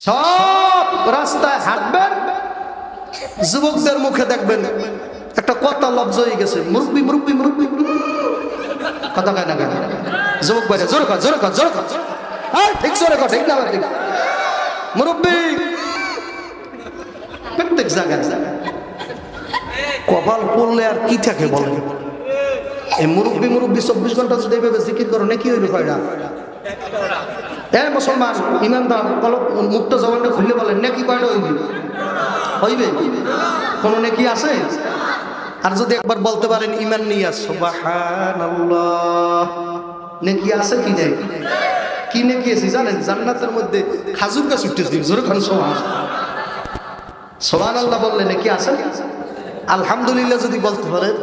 সব রাস্তায় হাঁটবেন, যুবকদের মুখে দেখবেন একটা কথা লব্জ হয়ে গেছে, মুরব্বি মুরব্বি মুরব্বি, কথা কয় না কেন? যুবক বাইরে জোরে কর জোরে কর জোরে কর, হ্যাঁ ঠিক জোরে কর, ঠিক না ঠিক মুরব্বি। প্রত্যেক জায়গায় কপাল পড়লে আর কি থাকে বলেন? এই মুরব্বি মুরব্বি 24 ঘন্টা যদি এইভাবে জিকির করো নাকি হইল কয়টা? হ্যাঁ মুসলমান ইমানদার মুক্ত জবানটা খুললে বলেন নাকি কয়টা হইবে? কোন নাকি আছে? আর যদি একবার বলতে পারেন ইমান নিয়ে সুবহানাল্লাহ, নাকি আছে কি নেই? কি নাকি আছে জানেন? জান্নাতের মধ্যে খাজুর গাছ উঠতেছে, জোরে খান সুবহানাল্লাহ বললে নাকি আছে। আলহামদুলিল্লাহ যদি বলতে পারেন,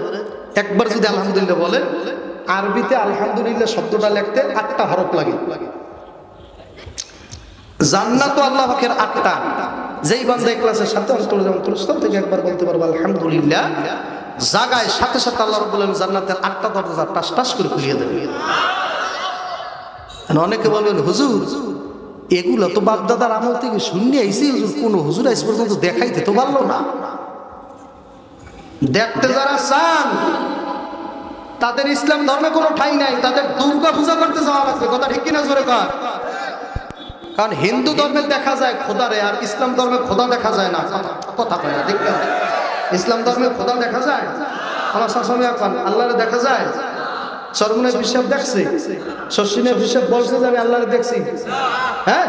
একবার যদি আলহামদুলিল্লাহ বলেন, আরবিতে আলহামদুলিল্লাহ শব্দটা লিখতে 8টা হরফ লাগে। জান্নাত আল্লাহ পাকের 8টা, যেই বান্দা ইখলাসের সাথে অন্তরস্থল থেকে একবার বলতে পারবে আলহামদুলিল্লাহ, জায়গায় সাথে সাথে আল্লাহ রাব্বুল আলামিন জান্নাতের 8টা দরজা টাস টাস করে খুলিয়ে দেবে। অনেকে বলবেন হুজুর এগুলো তো বাপ দাদার আমল থেকে শুনে আইছি, হুজুর কোন হুজুর আজ পর্যন্ত দেখাইতে তো পারলো না। দেখতে যারা চান তাদের ইসলাম ধর্মে কোনো ঠাঁই নাই, তাদের দুর্গা পূজা করতে যাওয়া লাগবে, কথা ঠিক কিনা জোরে কর? কারণ হিন্দু ধর্মে দেখা যায় খোদারে, আর ইসলাম ধর্মে খোদা দেখা যায় না, কথা কয় না ঠিক না? ইসলাম ধর্মে খোদা দেখা যায়, আমার শাসনে এখন আল্লাহরে দেখা যায়। সরমুনের হিসাব দেখছে, শশিনের হিসাব বলছে যে আমি আল্লাহরে দেখছি। হ্যাঁ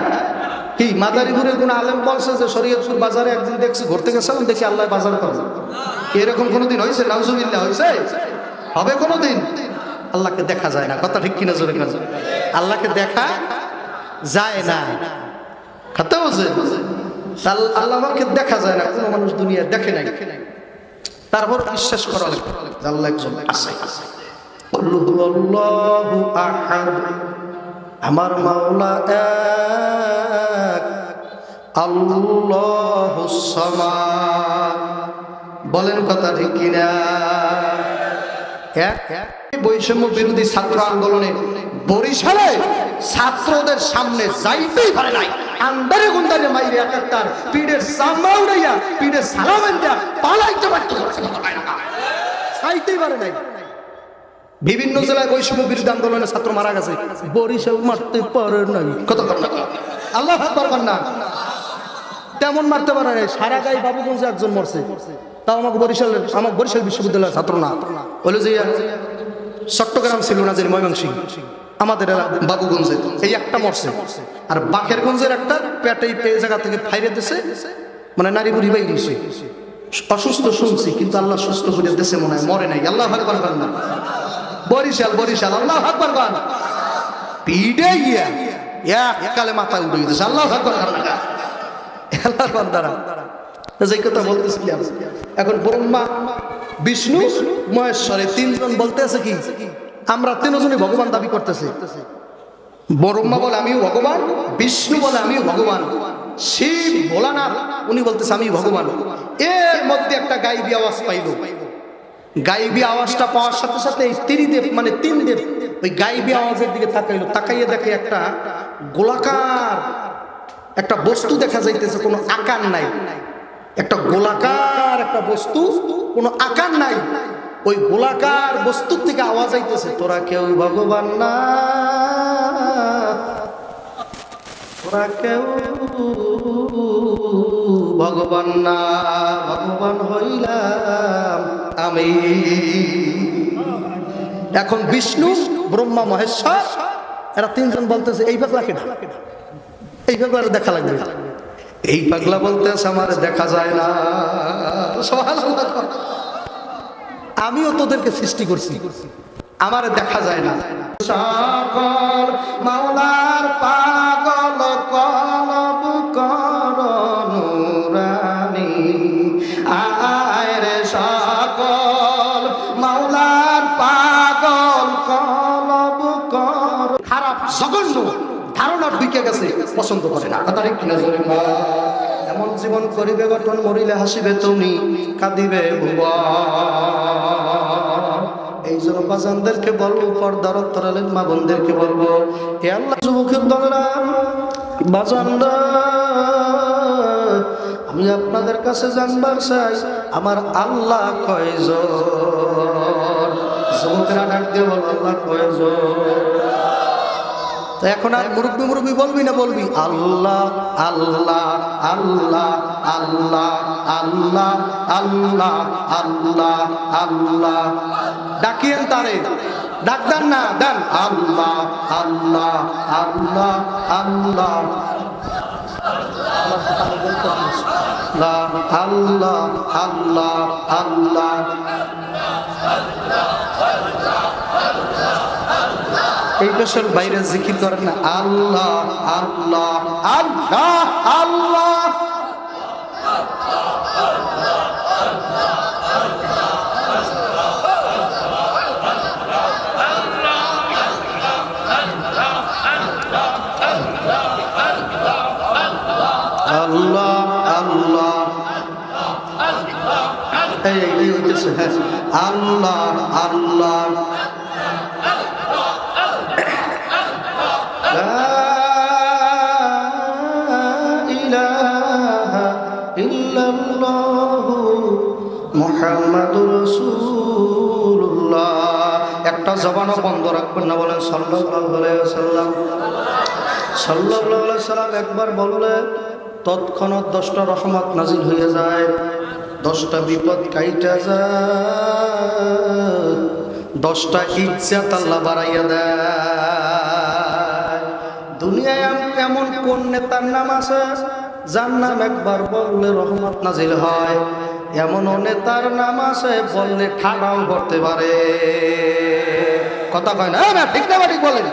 কি মাদারীপুরের কোন আলেম বলছে যে শরীয়তপুর বাজারে একদিন দেখছি, ঘুরতে গেছিলাম দেখি আল্লাহ বাজার করে? এরকম কোনোদিন হয়েছে? নাউজুবিল্লাহ হয়েছে? হবে কোনোদিন? আল্লাহকে দেখা যায় না, কথা ঠিক কিনা জোরে কাজ? আল্লাহকে দেখা যায় না, কথা বলছে আল্লাহকে দেখা যায় না, কোনো মানুষ দুনিয়া দেখে নাই। তারপর বিশ্বাস করা লাগবে আল্লাহ একজন আছে। আল্লাহু আহাদ, আমার মাওলা এক, আল্লাহুস সামাদ, বলেন কথা ঠিক কিনা? বৈষম্য বিরোধী ছাত্র আন্দোলনে বরিশালে ছাত্রদের সামনে যাইতেই পারে নাই, আন্দারে গুন্দারে মাইরে একাত্তর পিঠের চামড়া উড়াইয়া পিঠের সালামেন দেয়া পালাইতে পারত, চাইতেই পারে নাই। বিভিন্ন জেলায় বৈষম্য বিরোধী আন্দোলনে ছাত্র মারা গেছে, বরিশাল মারতে পারে নাই, কত আল্লাহ আকবার না, তেমন মারতে পারে নাই। সারা গাই বাবুগঞ্জে একজন মরছে, তাও আমাকে বরিশাল বিশ্ববিদ্যালয়ের ছাত্র না, বলে যে চট্টগ্রাম ছিল না, যে ময়মনসিংহ, আমাদের বাবুগঞ্জে এই একটা মরছে। আর বাকেরগঞ্জের একটা পেটে এই জায়গা থেকে ফাইরে দিছে, মানে নারী বুড়ি বাই দিছে, অসুস্থ শুনছি কিন্তু আল্লাহ সুস্থ করে দিছে, মনে হয় মরে নাই। আল্লাহ আকবার না, বরিশাল বরিশাল আল্লাহ আকবার না, পিডে গিয়া এককালে মাথা উঠে গেছে। আল্লাহ আকবার না, আল্লাহর বান্দারা যে কথা বলতেছিলাম, এখন ব্রহ্মা বিষ্ণু মহেশ্বরে তিনজন বলতে আছে কি আমরা তিনজনই ভগবান দাবি করতেছি। ব্রহ্মা বলে আমিও ভগবান, বিষ্ণু বলে আমিও ভগবান, শিব ভোলানাথ উনি বলতেছে আমি ভগবান। এর মধ্যে একটা গাইবী আওয়াজ পাইল, গাইবী আওয়াজটা পাওয়ার সাথে সাথে এই ত্রিদেব মানে তিন দেব ওই গাইবী আওয়াজের দিকে তাকাইলো, তাকাইয়ে দেখে একটা গোলাকার একটা বস্তু দেখা যাইতেছে, কোনো আকার নাই, একটা গোলাকার একটা বস্তু, কোনো আকার নাই। ওই গোলাকার বস্তুর থেকে আওয়াজ আইতেছে, তোরা কেউ ভগবান না, তোরা কেউ ভগবান না, ভগবান হইলাম আমি। এখন বিষ্ণু ব্রহ্মা মহেশ্বর এরা তিনজন বলতেছে এই পাগলাকে না, এই পাগলার দেখা লাগবে। এই পাগলা বলতেছে আমার দেখা যায় না, আমিও তোদেরকে সৃষ্টি করছি, আমার দেখা যায় না। সকল মাওলার পাগল কলব কর নুরানি, আয় রে সকল মাওলার পাগল কলব কর। খারাপ জঘন্য ধারণা ঢুকে গেছে, পছন্দ করে না, কথা ঠিক কিনা জোরে বল? এমন জীবন করিবে গঠন, মরিলে হাসিবে তুমি, কাঁদিবে ভুবন। এই জন্য বাজানদেরকে বলবো, পর্দার অন্তরালের মা বোনদেরকে বলবো, এ আল্লাহ যুবকের দলরা বাজানরা আমি আপনাদের কাছে জানবার চাই আমার আল্লাহ কয়জন? যুবকেরা ডাক দিয়ে বল আল্লাহ কয়জন? তো এখন আর মুরব্বী মুরব্বী বলবি না, বলবি আল্লাহ আল্লাহ আল্লাহ আল্লাহ আল্লাহ আল্লাহ আল্লাহ আল্লাহ। ডাকিয়েন তারে, ডাক দেন না, দেন আল্লাহ আল্লাহ আল্লাহ আল্লাহ আল্লাহ আল্লাহ আল্লাহ। এই পেশার বাইরে জিকির করেন না, আল্লাহ আল্লাহ আল্লাহ আল্লাহ। আল্লাহ আল্লাহ এই হইতেছে আল্লাহ আল্লাহ। মুহাম্মাদুর রাসূলুল্লাহ। একটা জবানও বন্ধ রাখবেন না, বলেন সাল্লাল্লাহু আলাইহি ওয়াসাল্লাম। সাল্লাল্লাহু আলাইহি ওয়াসাল্লাম একবার বললে তৎক্ষণাৎ 10টা রহমত নাজিল হয়ে যায়, 10টা বিপদ কাইটা যায়, 10টা ইজ্জত আল্লাহ বাড়াইয়া দেয়। দুনিয়ায় এমন কোন নেতার নাম আছে যার নাম একবার বললে রহমত নাজিল হয়? এমন নেতার নাম আছে বললে ঠাডাও করতে পারে। কথা কয় না, ঠিক না ঠিক বলেন?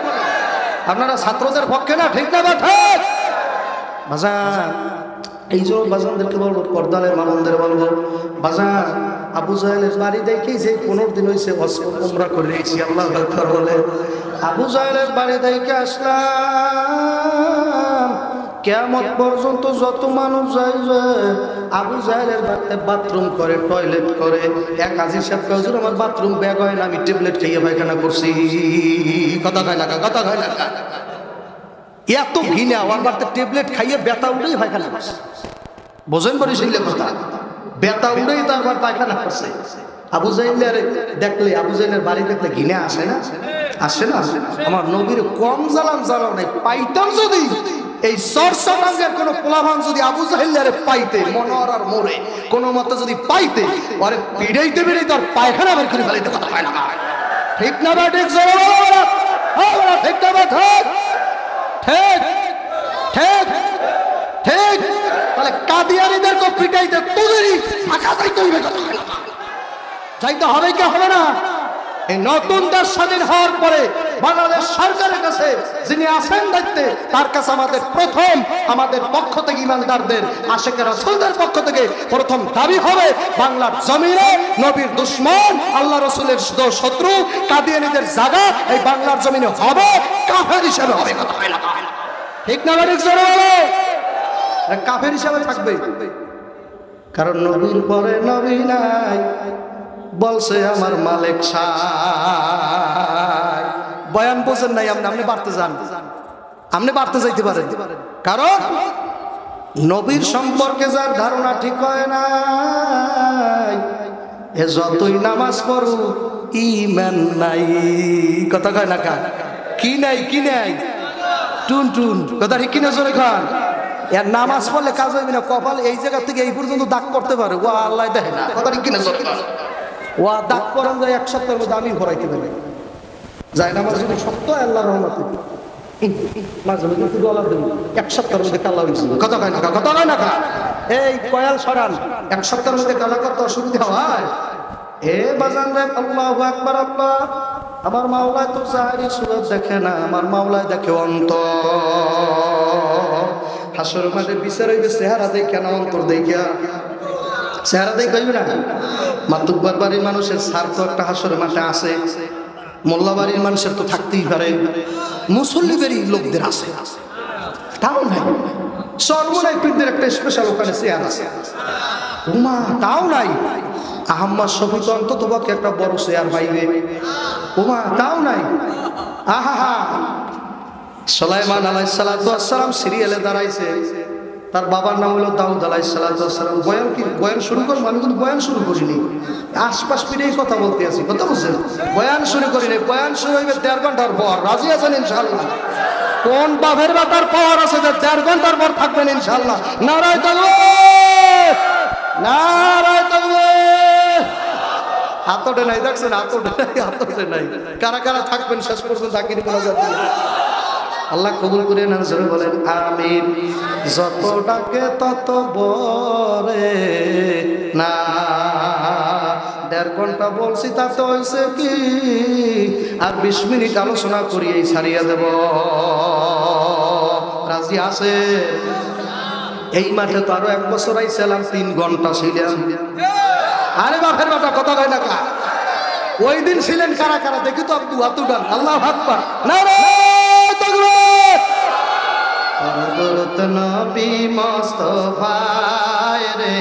আপনারা ছাত্রদের পক্ষে না, ঠিক না বা ঠিক? বাজান এই জন্য বাজানদেরকে বলবো, পর্দালের মামনদের বলবো, বাজান আবু জাহেলের বাড়ি দেখেই যে 15 দিন হয়েছে উমরা করে রেখেছি, আল্লাহ আকবার বলে। আবু জাহেলের বাড়ি দেখে আসলাম, কিয়ামত পর্যন্ত যত মানুষ যায় আবু জাহেলের বাড়িতে বাথরুম করে, টয়লেট করে। এক হাজির সাহেব কাজুর আমার বাথরুম ব্যাগ হয় না, আমি ট্যাবলেট খাইয়ে পায়খানা করছি। কথা কয় না, কথা কয় না। এত ঘিনা আমার বাড়িতে ট্যাবলেট খাইয়ে ব্যথা উঠেই পায়খানা করছে। বোঝেন পরে সেই কথা, ব্যথা উঠেই তারপর পায়খানা করছে। আবু জাহেলের দেখলে, আবু জাহেলের বাড়ি দেখলে ঘিনা আসে না? আসে না? আমার নবীর কম জ্বালাও নাই। পাইতাম যদি এই সরসাঙ্গের কোন পোলাভান যদি আবু জাহেলের পাইতে, মনোয়ারার মোড়ে কোন মতে যদি পাইতে, আরে পিড়াইতে পিড়াইতে আর পায়খানা বের করে ফেলাইতে। কথা হয় না, ঠিক না বা ঠিক? ঠিক না বা ঠিক? ঠিক ঠিক ঠিক। তাহলে কাদিয়ানীদেরকে পিটাইতে তোদেরই ঢাকা যাইতে হইবে। কথা হয় না, যাইতে হবে কি হবে না? এই নতুন দেশ স্বাধীন হওয়ার পরে বাংলাদেশ সরকারের কাছে যিনি আছেন দায়িত্বে, তার কাছে আমাদের প্রথম, আমাদের পক্ষ থেকে ইমানদারদের, আশিকের রাসূলদের পক্ষ থেকে প্রথম দাবি হবে, বাংলার জমিনে নবীর দুশমন, আল্লাহ রাসূলের শত্রু কাদিয়ানীদের জায়গা এই বাংলার জমিনে হবে, কাফের হিসেবে হবে। কথা হয় না, ঠিক না? কাফের হিসেবে থাকবে, কারণ নবীর পরে নবী নাই। বলছে আমার মালিক সাহেব, বয়ান বোঝেন নাই আপনি, আপনি বাড়তে যান, আপনি বাড়তে যাইতে পারেন। কারণ নবীর সম্পর্কে যার ধারণা ঠিক হয় না, এ যতই নামাজ পড়ুক ঈমান নাই। কথা কয় না, কি নাই? কি নাই? টুন টুন। কথা ঠিক কিনা? জোরে খান। এর নামাজ পড়লে কাজ হইবে না, কপাল এই জায়গা থেকে এই পর্যন্ত দাগ করতে পারে, ও আল্লাহ দেখে না। কথা ঠিক কিনা? জোরে খান। ও দাগ করেন যায় 1 সপ্তাহের মধ্যে আমি ভরাইতে পারি। যায় নামাজ যদি সত্য আল্লাহ রহমতে মাঝে মাঝে শুধু আল্লাহ দেব 1 সপ্তাহের মধ্যে কালা হয়েছিল। কথা কয় না, কথা কয় না। এই কয়াল সরান, 1 সপ্তাহের মধ্যে কালা করতে অসুবিধা হয়? এ বাজান রে, আল্লাহু আকবার। আল্লাহ আমার মাওলায় তো জাহিরি সুরত দেখে না, আমার মাওলায় দেখে অন্তর। হাসর মাঠে বিচার হইবে চেহারা দেখে না, অন্তর দেখিয়া। চেহারা দেখে হইবে না। মাতুব্বার বাড়ির মানুষের স্বার্থ একটা হাসর মাঠে আছে, মোল্লা বাড়ির মানুষের তো থাকতেই পারে, মুসল্লি বাড়ির লোকদের আছে, তাও নাই। সর্বনাই পীরদের একটা স্পেশাল ওখানে চেয়ার আছে, উমা তাও নাই। আহম্মদ শফিক অন্তত পক্ষে একটা বড় চেয়ার পাইবে, উমা তাও নাই। আহা হা, সুলাইমান আলাইহিস সালাম সিরিয়ালে দাঁড়াইছে, তার বাবার নাম হলো দাউদ আলাইহিস সালাম। বয়ান শুরু করবো? আমি কিন্তু বয়ান শুরু করিনি, আশপাশ ফিরেই কথা বলতে আছি, কথা বলছেন? বয়ান শুরু করিনি, বয়ান শুরু হইবে 1.5 ঘন্টার পর। রাজি আছেন ইনশাআল্লাহ? কোন বাপের বেটার পাওয়ার আছে যে 1.5 ঘন্টার পর থাকবেন ইনশাআল্লাহ? নারায়ে তাকবীর, নারায়ে তাকবীর। হাত ওঠে নাই, দেখছেন? হাত ওঠে নাই, হাত ওঠে নাই। কারা কারা থাকবেন শেষ পর্যন্ত? আকিরি মোনাজাত আল্লাহ কবুল করে নেন, জোরে বলেন আমিন। যত ডাকে তত বরে না, 1.5 ঘন্টা বলছি তাতে হয়েছে কি? আর 20 মিনিট আলোচনা করি, এই ছাড়িয়ে দেব। রাজি আছে? এই মাঠে তো আরো 1 বছর আইছিলাম, 3 ঘন্টা ছিলাম। আরে বাপের বাটা কথা কয় না কা? ওই দিন ছিলেন কারা কারা দেখি তো? আব্দু হাত উঠান, আল্লাহু আকবার, নারায়ে তাকবীর। পরদরত নবী মুস্তাফায় রে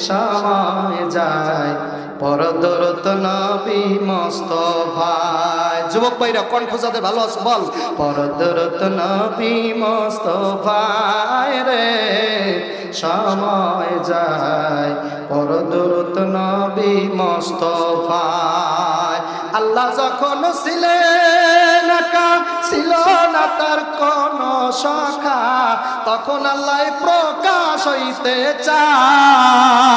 সময় যায়, পরদরত নবী মুস্তাফায়। যুবক ভাইরা কণ্ঠ যাদের ভালো আছে বল, পরদরত নবী মুস্তাফায় রে সময় যায়, পরদরত নবী মুস্তাফায়। আল্লাহ যখন ছিলেন একা, ছিল না তার কোন শাখা, তখন আল্লাহ প্রকাশ হইতে চায়।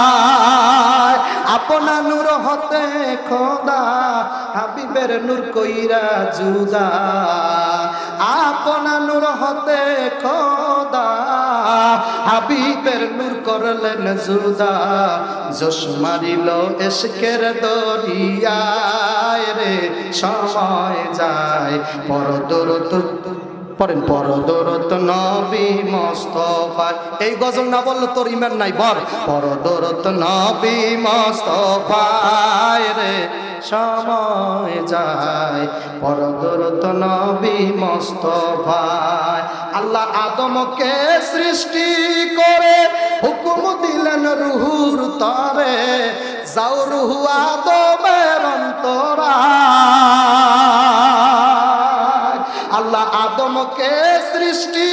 আপনা নূর হতে খোদা হাবিবের নূর কইরা জুদা, আপনা নূর হতে খোদা হাবিবের নূর করলেন জুদা। জোশ মারিল ইশকের দরিয়ায় রে সময় যায়, পরদরত পড়েন পরদরত নবী মুস্তাফা। এই গজল না বললে তোর ইমান নাই, বল পরদরত নবী মুস্তাফা রে সময় যায়, পরদরত নবী মুস্তাফা। আল্লাহ আদমকে সৃষ্টি করে হুকুম দিলেন রুহুর তরে, যাও রুহু আদমের অন্তরায়। আল্লাহ আদমকে সৃষ্টি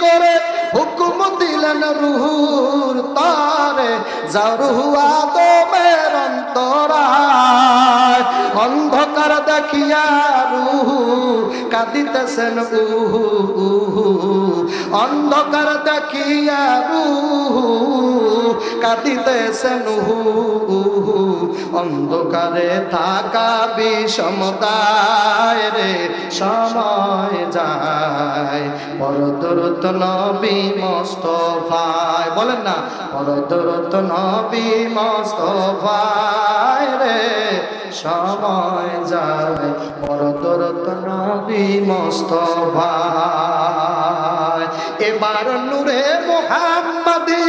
করে হুকুম দিলেন রুহুর তরে, যাও রুহু আদমের অন্তরায়। অন্ধকার দেখিয়া রুহু কাঁদিতেছেন উহু উহু, অন্ধকার দেখিয়া রুহু কাঁদিতেছেন উহু উহু। অন্ধকারে থাকা বিষমতায় রে সময় যায়, পরদরত নবী মুস্তাফায়। বলেন না পরদরত নবী মুস্তাফায় রে সময় যায়, পরদরত নবী মুস্তাফায়। এবার নূরে মুহাম্মাদি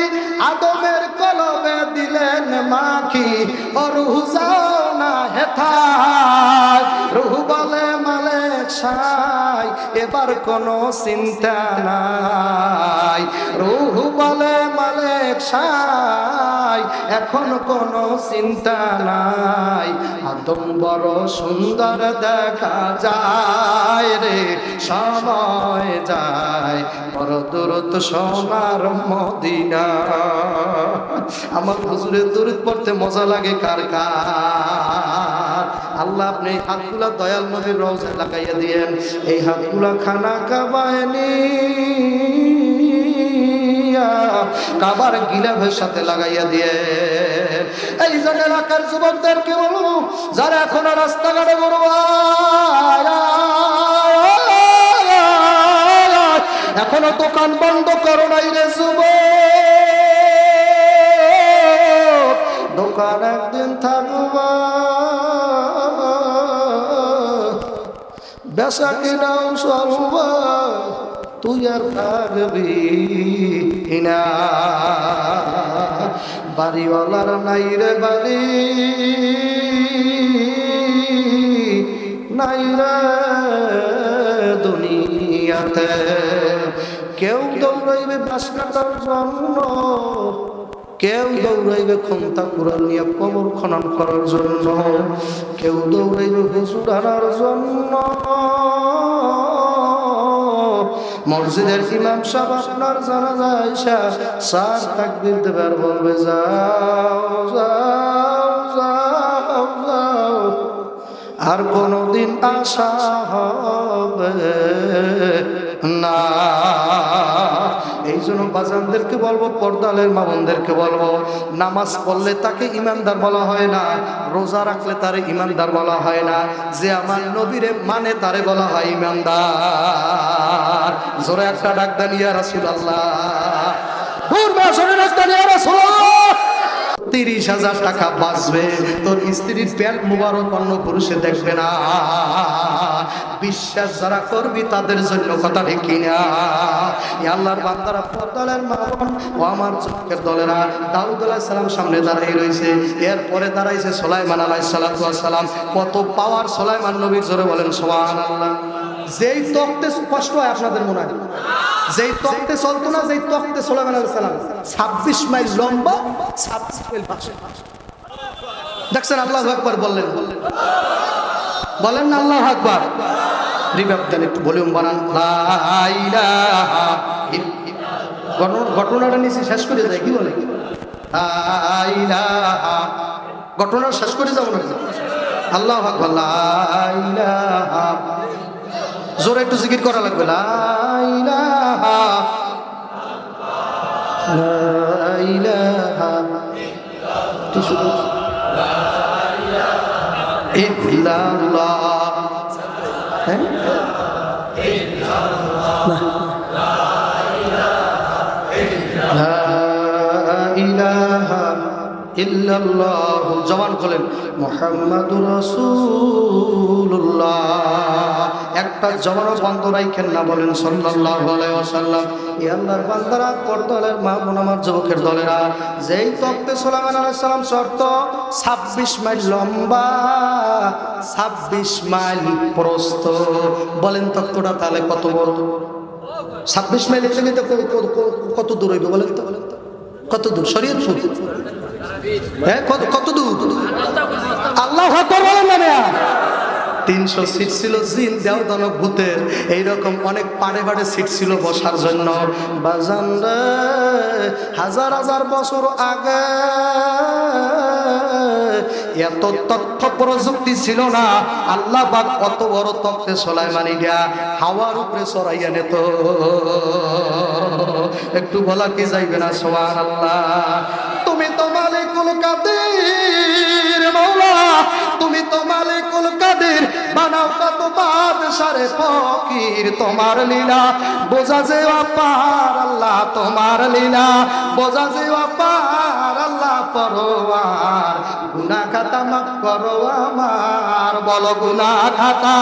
আদমের কলবে দিলেন মাখি, ও রুহু যাও না হেথায়। রুহু বলে মালিক সাই এবার কোনো চিন্তা নাই, রুহু বলে মালিক সাই এখন কোনো চিন্তা নাই। আদম বড় সুন্দর দেখা যায় রে সময় যায়, বড় দূরত্ব সোনার মদিনা। আমার হুজুরের দরুদ পড়তে মজা লাগে কার কার? আল্লাহ আপনি এই হাতগুলা দয়াল নবীর রওজায় লাগাইয়া দিয়েন, এই হাতগুলা খানা কাবায় নিয়া কাবার গিলাফের সাথে লাগাইয়া দিয়ে। এই জন্য এলাকার যুবকদেরকে বলবো, যারা এখনো রাস্তাঘাটে ঘুরবা, এখনো দোকান বন্ধ করো নাই রে যুবক, দোকান একদিন থাকবা, বেচা কিনাও চলবা, তুই আর থাকবি না। বাড়িওয়ালার নাই রে বাড়ি, নাই রে দুনিয়াতে। কেউ দৌড়াইবে বাস কাটার জন্য, কেউ দৌড়াইবে ক্ষমতা কুড়াল নিয়ে কবর খনন করার জন্য, কেউ দৌড়াইবে হুজুর আনার জন্য, মসজিদের ইমাম সাহেব আপনার জানাজা আয়েশা চার তাকবীর দেবার বলবে যাও যাও যাও যাও, আর কোনদিন আশা হবে না। এই জন্য বাজানদেরকে বলবো, পর্দালের মা বোনদেরকে বলবো, নামাজ পড়লে তাকে ইমানদার বলা হয় না, রোজা রাখলে তারে ইমানদার বলা হয় না, যে আমার নবীরে মানে তারে বলা হয় ইমানদার। জোরে একটা ডাক দেন ইয়া রাসূলুল্লাহ, জোরে ডাক দেন ইয়া রাসূলুল্লাহ। 30,000 টাকা বাঁচবে, তোর স্ত্রীর প্যান্ট মুবারক অন্য পুরুষে দেখবে না। বিশ্বাস যারা করবি তাদের জন্য কথা ঠিক কিনা? আল্লাহর বান্দারা, পর্দালের মা বোন ও আমার চোখের দলেরা, দাউদ আলাইহিস সালাম সামনে দাঁড়িয়ে রয়েছে, এরপরে দাঁড়াইছে সুলাইমান আলাইহিস সালাম। কত পাওয়ার সুলাইমান নবীর, জোরে বলেন সুবহানাল্লাহ। যেই তখতে কষ্ট হয় আপনাদের মনে হয়, যেই তখতে চলতো না, যেই তখতে সুলাইমান আলাইহিস সালাম 26 মাইল লম্বা, 26 মাইল পাশে। দেখছেন? আল্লাহু আকবার বললেন, বলেন না আল্লাহু আকবার। রিভাব দেন, একটু ভলিউম বানান। লা ইলাহা ইল্লাল্লাহ। ঘটনাটা নিচে শেষ করে যায়, কি বলে? লা ইলাহা, ঘটনা শেষ করে যাবো না? আল্লাহু আকবার। লা ইলাহা, জোরে একটু জিকির করা লাগবে। লা ইলাহা লা ইলাহা ইল্লাল্লাহ। হ্যাঁ, লা ইলাহা ইল্লাল্লাহ। জবান খোলেন, মুহাম্মাদুর রাসূলুল্লাহ। একটা জবানও বন্ধ রাখেন না, বলেন সাল্লাল্লাহু আলাইহি ওয়াসাল্লাম। এই আল্লাহর বান্দারা, পর্দালের মা বোন, আমার যুবকের দলেরা, যেই তখতে সুলাইমান আলাইহিস সালাম শর্ত 26 মাইল লম্বা, 26 মাইল প্রস্থ। বলেন তক্তটা তাহলে কত বড়? 26 মাইল থেকে কত দূর হইবে বলেন তো? কত দূর? শরীয়তপুর? হ্যাঁ, কত দূর? আল্লাহু আকবার বলেন না। 300 সিট ছিল জিন, দেওদানব, ভূতের, এইরকম অনেক পাড়ে পাড়ে সিট ছিল বসার জন্য। বাজান রে, হাজার হাজার বছর আগে এত তথ্য প্রযুক্তি ছিল না। আল্লাহ পাক কত বড় তথ্যে সুলাইমানি দিয়া হাওয়ার উপরে চড়াইয়া নিত, একটু বলা কি যাইবে না? সুবহানাল্লাহ। তুমি তো মালিকুল কাদির মওলা, তুমি তো মালিকুল কাদির, বানাও কত বাদশারে ফকির। তোমার লীলা বোঝা যে অপার আল্লাহ, তোমার লীলা বোঝা যে অপার আল্লাহ পরওয়ার। গুনাহ খাতা মাফ করো আমার, বলো গুনাহ খাতা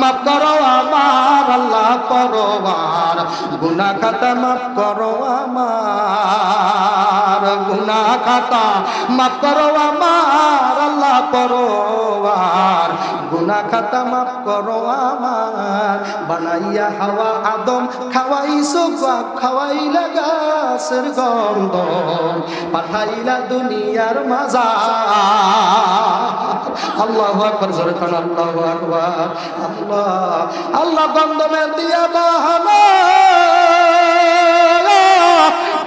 মাফ করো আমার আল্লাহ পরওয়ার। গুনাহ খাতা মাফ করো আমার, গুনাহ খাতা মাফ করো আমার আল্লাহ পরওয়ার। গুনাহ খাতা মাফ করো আমার। বানাইয়া হাওয়া আদম খাওয়াইছো, খাওয়াইলা গাছের গন্ধ, পাঠাইলা দুনিয়ার মাজা। আল্লাহু আকবার, জোরে কোন আল্লাহু আকবার। আল্লাহ আল্লাহ গন্ধমের দিয়া বাহানা,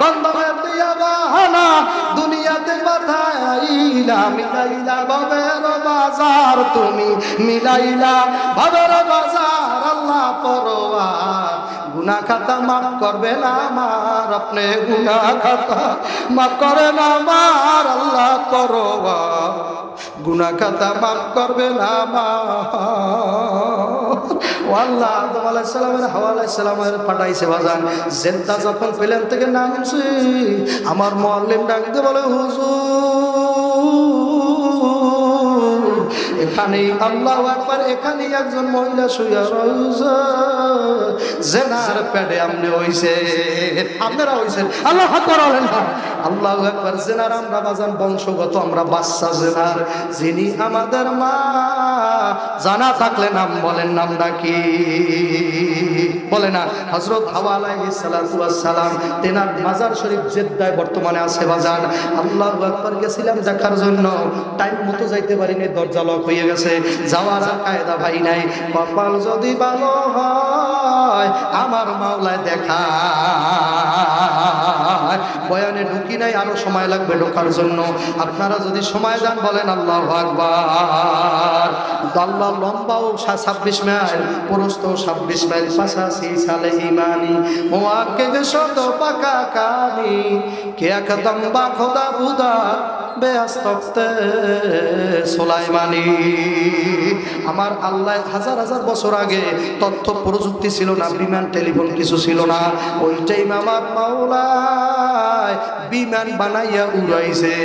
গন্ধমের দিয়া বাহানা দুনিয়াতে পাঠাইলা, মিলাইলা ভবের বাজার, তুমি মিলাইলা ভবের বাজার আল্লাহ পরওয়ার। গুনাহ খাতা মাফ করবেন আমার, আপনি গুনাহ খাতা মাফ করেন আমার আল্লাহ পরওয়ার। গুনাহ খাতা মাফ করবেন আমার। ও আল্লাহ, আদম আলাইহিস সালামের, হাওয়া আলাইহিস সালামের পাঠাইছে বাজান। জিন্দা যখন প্লেন থেকে নামছি, আমার মুআল্লিম ডাকতে বলে, হুজুর এখানেই, আল্লাহু আকবার, এখানেই একজন মহিলা শুয়ে রয়েছে, জেনার পেটে আপনি হইছে, আপনারা হইছেন। আল্লাহু আকবার বলেন না। আল্লাহু আকবার। জেনার আমরা বাজান বংশগত, আমরা বাচ্চা জেনার। যিনি আমাদের মা, জানা থাকলে নাম বলেন, নামটা কি? বলে না? হযরত হাওয়া আলাইহিস সালাতু ওয়াস সালাম, তেনার মাজার শরীফ জেদ্দায় বর্তমানে আছে বাজান। আল্লাহু আকবার। গেছিলাম দেখার জন্য, টাইম মতো যাইতে পারিনি, দরজা লক হয়ে গেছে, যাওয়ার আর কায়দা ভাই নাই। কপাল যদি ভালো হয় আমার মাওলায় দেখা বয়ানে ঢুকি নাই, আরো সময় লাগবে ঢোকার জন্য। আপনারা যদি সময় দেন বলেন আল্লাহু আকবার। আল্লাহ লম্বাও 26 মাইল, প্রস্থ 26 মাইল, 85 সালে ইমানি মোয়াক্কে শত পাকা কানি কে একদম বা খোদা বুদা বেয়াস্ততে সুলাইমানি। আমার আল্লাহ হাজার হাজার বছর আগে তথ্য প্রযুক্তি ছিল না, বিমান টেলিফোন কিছু ছিল না। ওই টাইম আমার মাওলা বিমান বানাইয়া উড়াইছে।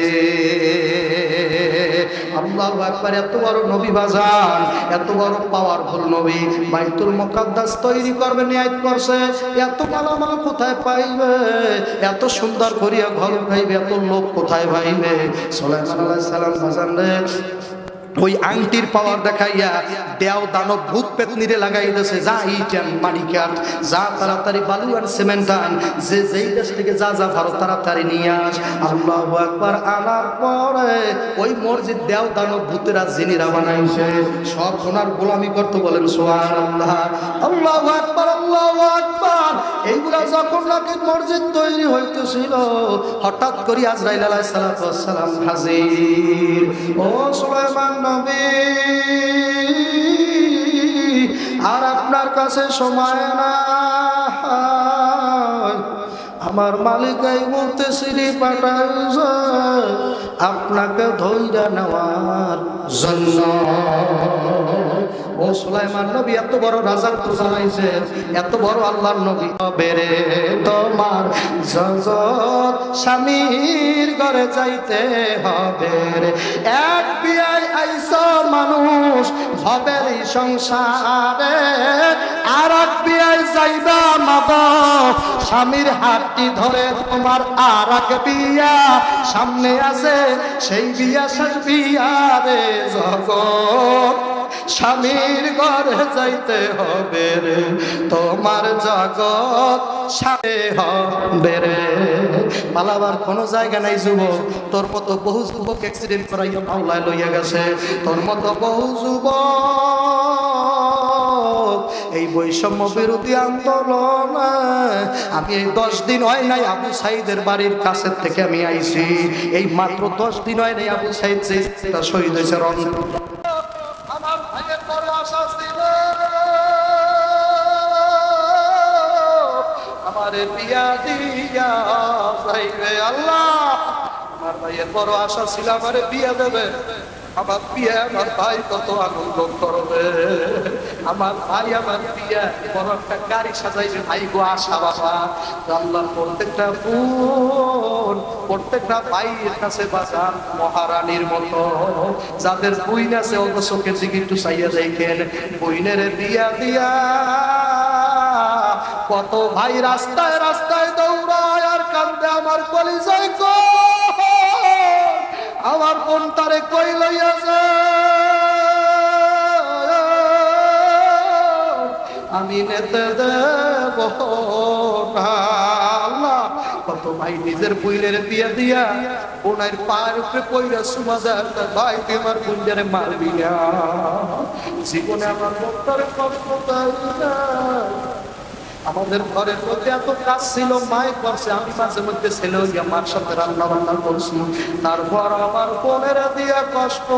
আল্লাহু আকবার। এত বড় নবী বাজান, এত বড় পাওয়ারফুল নবী বাইতুল মুকাদ্দাস তৈরি করবে নিয়ত করছে। এত মালামাল কোথায় পাইবে, এত সুন্দর করিয়া ঘর পাইবে, এত লোক কোথায় পাইবে? সুলাইমান আলাইহিস সালাম বাজান রে ওই আংটির পাওয়ার দেখাইয়া দেও দানব ভূত পেতনিরে লাগাই দিয়েছে, যা ইটেন মানিকাট, যা তাড়াতাড়ি বালু আর সিমেন্ট আন, যে যেই দেশ থেকে যা যা ভারত তাড়াতাড়ি নিয়ে আস। আল্লাহু আকবার। আনার পরে ওই মসজিদ দেও দানব ভূতেরা জিনিরা বানাইছে, সব সোনার গোলামি করতে। বলেন সুবহানাল্লাহ। আল্লাহু আকবার, আল্লাহু আকবার। এইগুলা যখন নাকি মসজিদ তৈরি হইতেছিল, হঠাৎ করে আজরাইল আলাইহিস সালাম হাজির। ও সুলাইমান নবী, আর আপনার কাছে সময় না, আমার মালিক এই মুহূর্তে সিঁড়ি পাঠাইছে আপনাকে ধৈর্য নেওয়ার জন্য। ও সুলাইমান নবী, এত বড় রাজার তো জানাইছে, এত বড় আল্লাহর নবী। বেরে তোমার জগৎ স্বামীর ঘরে যাইতে হবে রে, এক বিয়াই আইছো মানুষ হবে সংসারে, আর এক বিয়াই যাইবা মাদক স্বামীর হাতটি ধরে। তোমার আর এক বিয়া সামনে আছে, সেই বিয়া শেষ বিয়া রে। জগৎ স্বামীর ঘরে যাইতে হবে রে, তোমার জগৎ সাথে হবে রে। পালাবার কোনো জায়গা নাই যুবক, তোর মতো বহু যুবক অ্যাক্সিডেন্ট করাইয়া মাওলায় লইয়া গেছে, তোর মতো বহু যুবক এই বৈষম্য বিরোধী আন্দোলন। আমি এই 10 দিন হয় নাই আবু সাইদের বাড়ির কাছের থেকে আমি আইছি, এই মাত্র 10 দিন হয় নাই আবু সাইদ যে শহীদ হয়েছে রংপুর। আমার ভাইয়ের বড় আশা ছিল আমার বিয়া দিয়া যাইবে আল্লাহ। আমার ভাইয়ের বড় আশা ছিল আমার বিয়া দেবে, আমার বিয়ে আমার ভাই কত আনন্দ করবে। আমার ভাই আমার বিয়ে বড় একটা গাড়ি সাজাইছে। ভাই গো আশা বাবা, আল্লাহ প্রত্যেকটা বোন প্রত্যেকটা ভাইয়ের কাছে বাজান মহারানীর মতো। যাদের বইন আছে অল্প চোখের দিকে একটু চাইয়া দেখেন, বইনের বিয়া দিয়া কত ভাই রাস্তায় রাস্তায় দৌড়ায় আর কান্দে আমার কলিজায় গো আমার কোন তারে কই লইয়াছে, আমি নেতে দেব না। আল্লাহ, কত ভাই নিজের বইনের বিয়া দিয়া বোনের পায়ের উপরে পইরা সুমা দেয়, ভাই তুই আমার বোনটারে মারবি না। জীবনে আমার মনটারে কষ্ট দেয় না। আমাদের ঘরের মধ্যে এত কাজ ছিল, মায় করছে, আমি মাঝে মধ্যে ছেলে হইয়া মার সাথে রান্না বান্না করছি, তারপর আমার বোনের দিয়া কষ্ট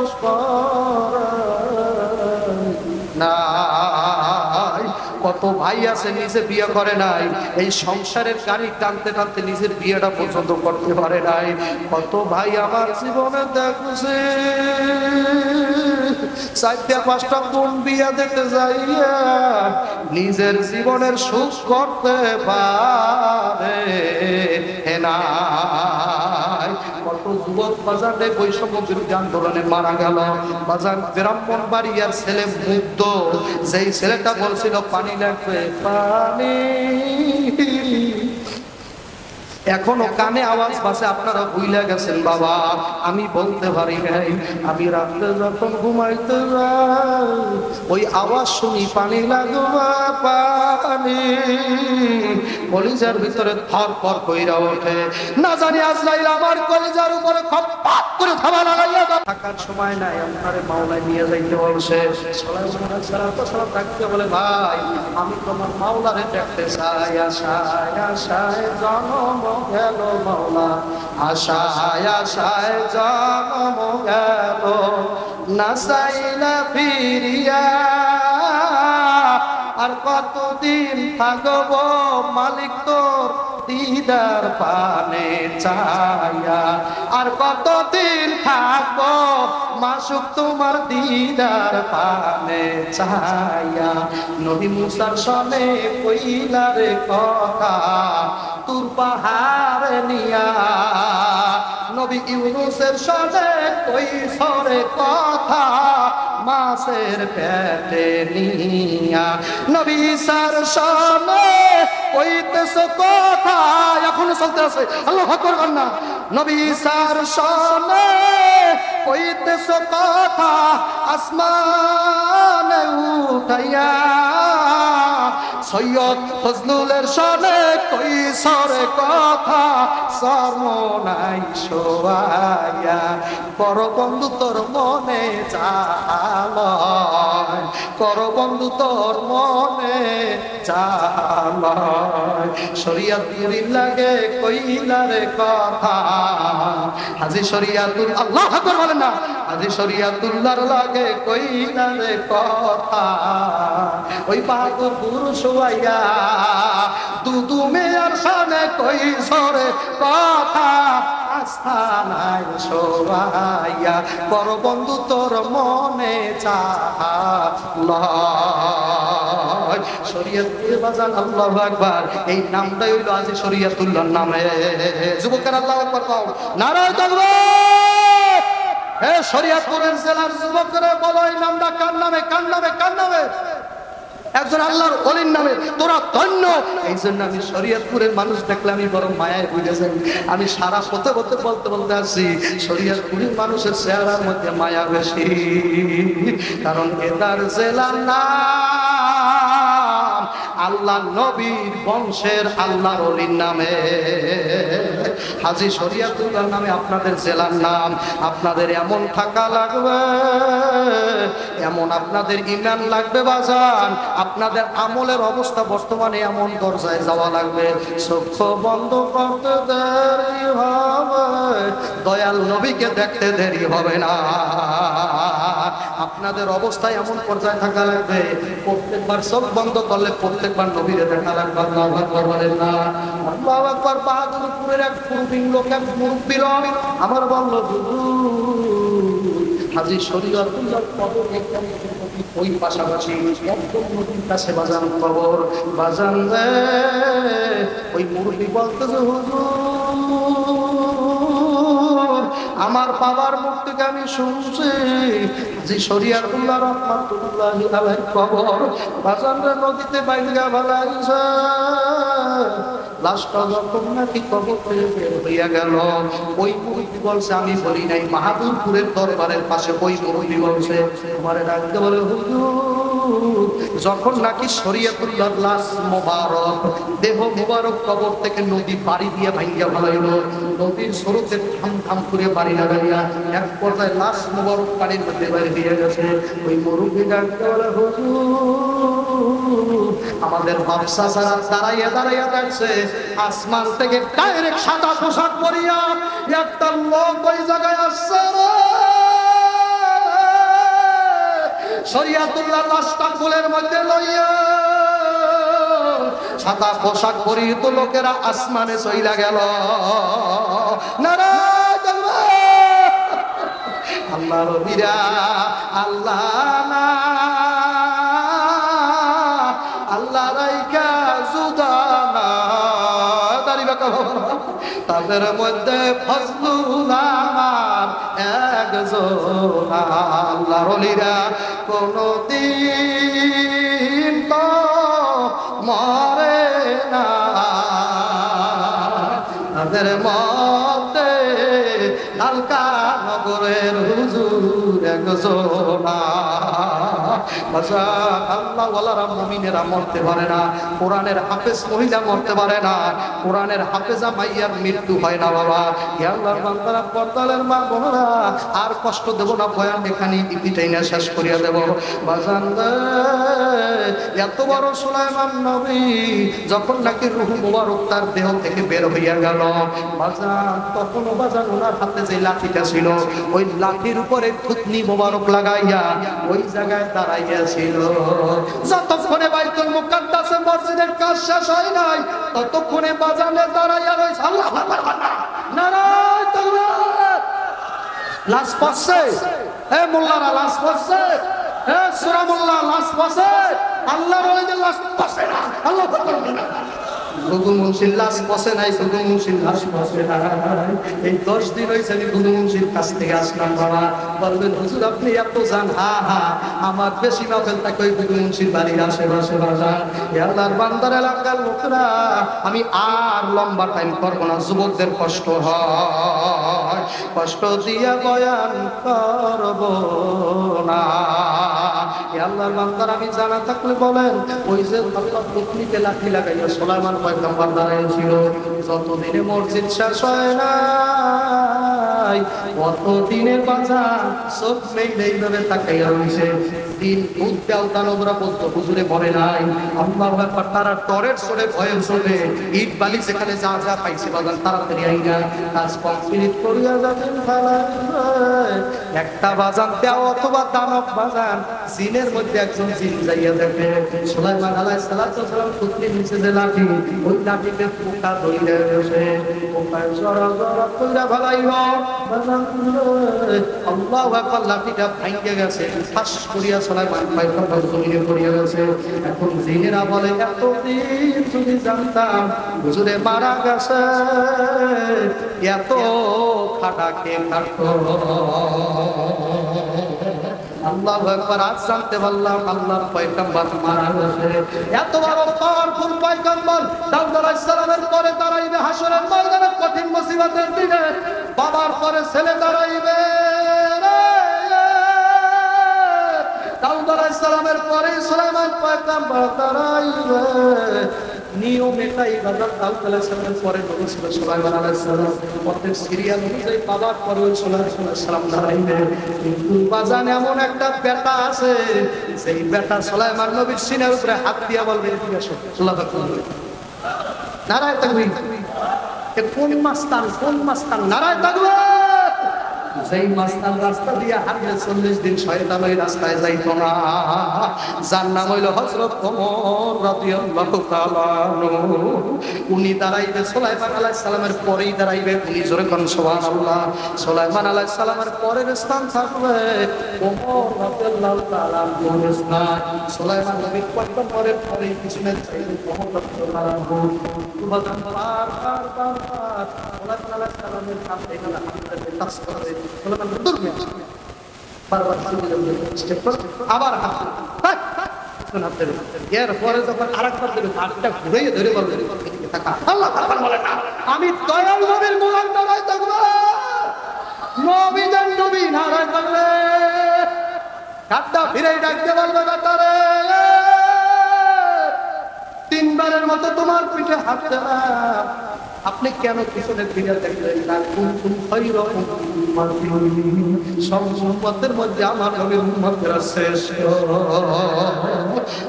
নাই। কত ভাই আছে নিজে বিয়ে করে নাই, এই সংসারের গাড়ি টানতে টানতে নিজের বিয়েটা পর্যন্ত করতে পারে নাই। কত ভাই আমার জীবনে দেখছে 4-5টা বোন বিয়া দিতে যাইয়া নিজের জীবনের সুখ করতে পারে না। কত যুবক বাজারে বৈষম্য বিরোধী আন্দোলনে মারা গেল। বাজার ব্রাহ্মণবাড়িয়ার ছেলে মুগ্ধ, যেই ছেলেটা বলছিল পানি লাগবে পানি, এখনো কানে আওয়াজ পাশে আপনারা ভুলে গেছেন বাবা। আমি বলতে পারি নাই, আমি রাত্রে যখন ঘুমাইতে যাই ওই আওয়াজ শুনি পানি লাগবে পানি। কলিজার ভিতরে থরথর কইরা ওঠে, না জানি আজরাইল আমার কলিজার উপরে খপ্পাত করে থাবা লাগাইয়া থাকার সময় নাই, আপনারে মাওলায় নিয়ে যাইতে বলছে। সালাম থাকতে বলে, ভাই আমি তোমার মাওলারে দেখতে চাই, আশায় আশায় জন্ম গেল মাওলা, আশায় আশায় জন্ম গেল, না চাইলা ফিরিয়া আর কতদিন থাকবো মালিক তোর দিদার পানে চাইয়া, আর কতদিন থাকবো মাসুক তোমার দিদার পানে চাইয়া। নবী মুসার সনে কইলার কথা তুর পাহাড় নিয়া, নবী ইউনুসের সনে কই সরে কথা মাছের পেটে নিয়া, নবী ঈসার সনে কইতেছ কথা এখনো চলতে আছে, আল্লাহু আকবার না। নবী ঈসার সনে কইতেছ কথা আসমানে উঠাইয়া, সৈয়দ ফজলুলের সনে কই সরে কথা সরমনাই শোয়াইয়া, বড় বন্ধু তোর মনে চালয়, কর বন্ধু তোর মনে চালয়, শরিয়াতুল লাগে কইলারে কথা, হাজি শরিয়াতুল আল্লাহু আকবার বলেন না, হাজি শরিয়াতুল্লাহর লাগে কইলারে কথা, ওই বাহাদুর পুরুষ হইয়া দুদু মেয়ার সামনে কই সরে কথা আস্থানায় শোয়াইয়া, বড় বন্ধু তোর মনে চালয়। শরিয়াতুল বাজান আল্লাহু আকবার, এই নামটাই হইল আজ শরিয়াতুল্লাহর নামে। যুবকের আল্লাহু আকবার কও, নারায়ে তাকবীর। হে শরিয়াতুলের জেলার যুবকরা বলো এই নামটা কার নামে, কার নামে, কার নামে? একজন আল্লাহর ওলির নামে। তোরা ধন্য। এই জন্য আমি শরীয়তপুরের মানুষ দেখলে আমি বড় মায়ায় বুঝে যাই। আমি সারা পথে পথে বলতে বলতে আসি শরীয়তপুরের মানুষের চেহারার মধ্যে মায়া বেশি, কারণ এটার জেলার নাম আল্লাহ নবীর বংশের আল্লাহর ওলির নামে। হাজী শরীয়তুল্লাহর নামে আপনাদের জেলার নাম। আপনাদের এমন থাকা লাগবে, এমন আপনাদের ঈমান লাগবে বাজান, আপনাদের আমলের অবস্থা বর্তমানে এমন দরজায় যাওয়া লাগবে, চক্ষু বন্ধ করতে দেরি হবে, দয়াল নবীকে দেখতে দেরি হবে না। আপনাদের অবস্থায় এমন পর্যায়ে থাকা লাগবে, প্রত্যেকবার চোখ বন্ধ করলে প্রত্যেকবার নবীরে দেখা লাগবে। আল্লাহু আকবার বলেন না? আল্লাহু আকবার। বাহাদুরপুরের এক প্রবীণ লোক, এক মুরব্বী লোক আমার বলল, হাজী শরীয়তুল্লাহর কবর ওই পাশাপাশি একদম নদীর কাছে বাজান কবর। বাজান রে, ওই মুরব্বী বলতেছে, হুজুর আমার বাবার মুখ থেকে আমি শুনছি যে শরীয়তুল্লাহ রাহমাতুল্লাহি আলাইহি কবর বাজান রে নদীতে বাইঙ্গা ভালাইছে। লাশটা যখন নাকি কবর থেকে বের হইয়া গেল, ওই মুরব্বী বলছে, আমি বলি নাই, বাহাদুরপুরের দরবারের পাশে ওই মুরব্বী বলছে, আমারে ডাকতে বলে, হুজুর যখন নাকি শরীয়তুল্লাহর লাশ মোবারক, দেহ মোবারক কবর থেকে নদী পাড়ি দিয়ে ভাঙ্গা ভালাইল, নদীর স্রোতে থাম থাম করে বাড়ি লাগাইয়া এক পর্যায়ে লাশ মোবারক পানির মধ্যে বাইরে দিয়ে গেছে। ওই মুরব্বী ডাকতে বলে, হুজুর আমাদের বাদশা সারা দাঁড়াইয়া দাঁড়াইয়া দেখছে, আসমান থেকে ডাইরেক্ট সাদা পোশাক পরিয়া একটা লোক ওই জায়গায় আসছে রে। শরীয়তুল্লাহর লাশটা কোলের মধ্যে লইয়া সাদা পোশাক পরিহিত লোকেরা আসমানে চইলা গেল। নারায়ে তাকবীর। আল্লাহর নবীরা আল্লাহ না আল্লাহ রাইকা জুদানা দাড়ি বাঁকা তাদের মধ্যে ফজলুল আমার একজন। আল্লাহর ওলিরা কোনদিন তো মরে না, তাদের মধ্যে ঢাকা নগরের হুজুর একজন। আল্লাহ ওয়ালারা মুমিনেরা মরতে পারে না, কোরআনের হাফেজ মহিলা মরতে পারে না, কোরআনের হাফেজা মাইয়ার মৃত্যু হয় না বাবা। ইয়া আল্লাহর বান্দারা, পর্দালের মা বোনেরা, আর কষ্ট দেব না, বয়ান এখানে ইপিটাই না শেষ করিয়া দেব। বাজান এত বড় সুলাইমান নবী যখন নাকি রূহ মুবারক তার দেহ থেকে বের হইয়া গেল, বাজান তখন বাজান ওনার হাতে যে লাঠিটা ছিল, ওই লাঠির উপরে থুতনি মুবারক লাগাইয়া ওই জায়গায় দাঁড়াইয়াছিল। যতক্ষণে বাইতুল মুকাদ্দাসের মসজিদের কাজ শেষ হয় নাই, ততক্ষণে বাজানে দাঁড়াইয়া রয়েছে। আল্লাহু আকবার, নারায়ে তাকবীর। লাশ পড়ছে, হে মোল্লারা লাশ পড়ছে, হে সূরা মোল্লা লাশ পড়ছে, আল্লাহর ওলিদের লাশ পড়ছে না। আল্লাহু আকবার। গুগু মুন্সির লাশ পড়ছে নাই, গুগু মুন্সির লাশ পড়ছে নাই। এই 10 দিন হইছে আমি গুগু মুন্সির কাছ থেকে আসলাম বাবা। বলবেন হুজুর আপনি এত জান? হ্যাঁ, আমার বেশি নফল থাকে ওই গুগু মুন্সির বাড়ির আশেপাশে বাজার। হে আল্লাহর বান্দার এলাকার লোকরা, আমি আর লম্বা টাইম করব না, যুবকদের কষ্ট হয়, কষ্ট দিয়া বয়ান করব না। হে আল্লাহর বান্দার, আমি জানা থাকলে বলেন, ওই যে আল্লাহ পত্নীকে লাঠি লাগাইয়া সুলাইমান পয়গম্বর দাঁড়িয়েছিল, যতদিনে মসজিদ শেষ হয় নাই অতদিনের বাজার চোখ নেই এইভাবে তাকাইয়া রয়েছে। দিন উদ্যাল দানবরা বলতো হুজুরে মরে নাই। আল্লাহু আকবার। তারা টরের সরে ভয়ে চলে ইট বালি যেখানে যা যা পাইছে বাজান তাড়াতাড়ি আইনা কাজ কমপ্লিট করিয়া যাবেন। একটা বাজান দেও অথবা দানব বাজান, জিনের মধ্যে একজন জিন যাইয়া দেখে সুলাইমান আলাইহিস সালাম পুত্রের নিচে যে লাঠি, ওই লাঠিতে পোকা ধইরা বসে, পোকায় জড়া জড়া কইরা ভালাইল বাজান। আল্লাহু আকবার। লাঠিটা ভাঙে গেছে, ফাঁস করিয়া সুলাইমান পয়গম্বর জমিনে পড়িয়া গেছে। এখন জিনেরা বলে, এতদিন যদি জানতাম হুজুরে মারা গেছে, এত খাটা কে কাটতো। আল্লাহু আকবার। আজ জানতে পারলাম আল্লাহর পয়গম্বর মারা গেছে। এত বড় পাওয়ারফুল পয়গম্বর দাউদ আলাইহিস সালামের পরে দাঁড়াইবে হাসরের ময়দানে কঠিন মুসিবতের দিনে, বাবার পরে ছেলে দাঁড়াইবে। দাউদ আলাইহিস সালামের পরে সুলাইমান পয়গম্বর দাঁড়াইবে। নিয়ম এটাই, বাবা দাউদ আলাইহিস সালামের পরে নবী ছিল সুলাইমান আলাইহিস সালাম, প্রত্যেক সিরিয়াল অনুযায়ী বাবার পরে সুলাইমান আলাইহিস সালাম দাঁড়াইবে। কিন্তু বাজান এমন একটা বেটা আছে, সেই বেটা সুলাইমান নবীর সিনার উপরে হাত দিয়া বলবে, এদিকে আসো। আল্লাহু আকবার। নারায়ে তাকবীর। এ কোন মাস্তান, কোন মাস্তান? নারায়ে তাকবীর। যেই মাস্তান রাস্তা দিয়া হাঁটলে 40 দিন শয়তান ওই রাস্তায় যাইতো না, যার নাম হইল হযরত ওমর রাদিয়াল্লাহু তাআলা আনহু। উনি দাঁড়াইবে সুলাইমান আলাইহিস সালামের পরেই দাঁড়াইবে। উনি জোরে কোন সুবহানাল্লাহ। সুলাইমান আলাইহিস সালামের পরের স্থান থাকবে ওমর রাদিয়াল্লাহু তাআলা আনহুর স্থান। সুলাইমান নবীর পয়গম্বরের পরেই পিছনে চাইবে ওমর রাদিয়াল্লাহু আনহু। সুবহান বার সুলাইমান আলাইহিস সালামের সামনে এখানে হাতে টাচ করে সুলাইমান দূর গিয়া বারবার স্টেপ করে আবার হাত শোনাতে এর পরে যখন আরেকবার দেবে হাতটা ঘুরিয়ে ধরে বলবে, টাকা আল্লাহ তাআলা বলে না, আমি দয়াল নবীর গোলাম নারায়ে তাকবীর। নবীদের নবী নারায়ে তাকবীর। হাতটা ফিরে ডাকতে বলবে, বাতারে তিনবারের মতো তোমার পিঠে হাত দেনা। আপনি কেন পিছনে ফিরে দেখলেন না? সব উম্মতের মধ্যে আমার নবীর উম্মতেরা শ্রেষ্ঠ।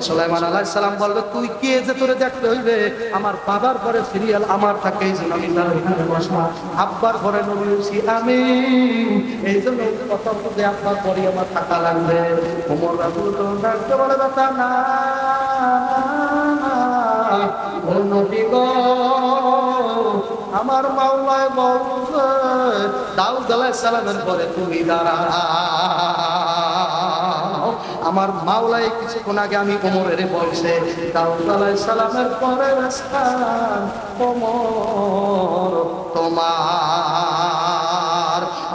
সুলাইমান আলাইহিস সালাম বলবে, তুই কে যে তোরে দেখতে হইবে? আমার বাবার পরে সিরিয়াল আমার থাকে, এই জন্য আমি এখানে বসা। আব্বার পরে নবী হইছি আমি, এই জন্য কথা বলতে আব্বার পরে আমার থাকা লাগবে। ওমর রাদিয়াল্লাহু ডাকতে বলে, বাতা না ও নবী গো, আমার মাওলায় বলছে দাউদ আলাইহিস সালামের পরে তুমি দাঁড়াও। আমার মাওলায় কিছুক্ষণ আগে আমি ওমরের বলছে দাউদ আলাইহিস সালামের পরে স্থান ওমর তোমার।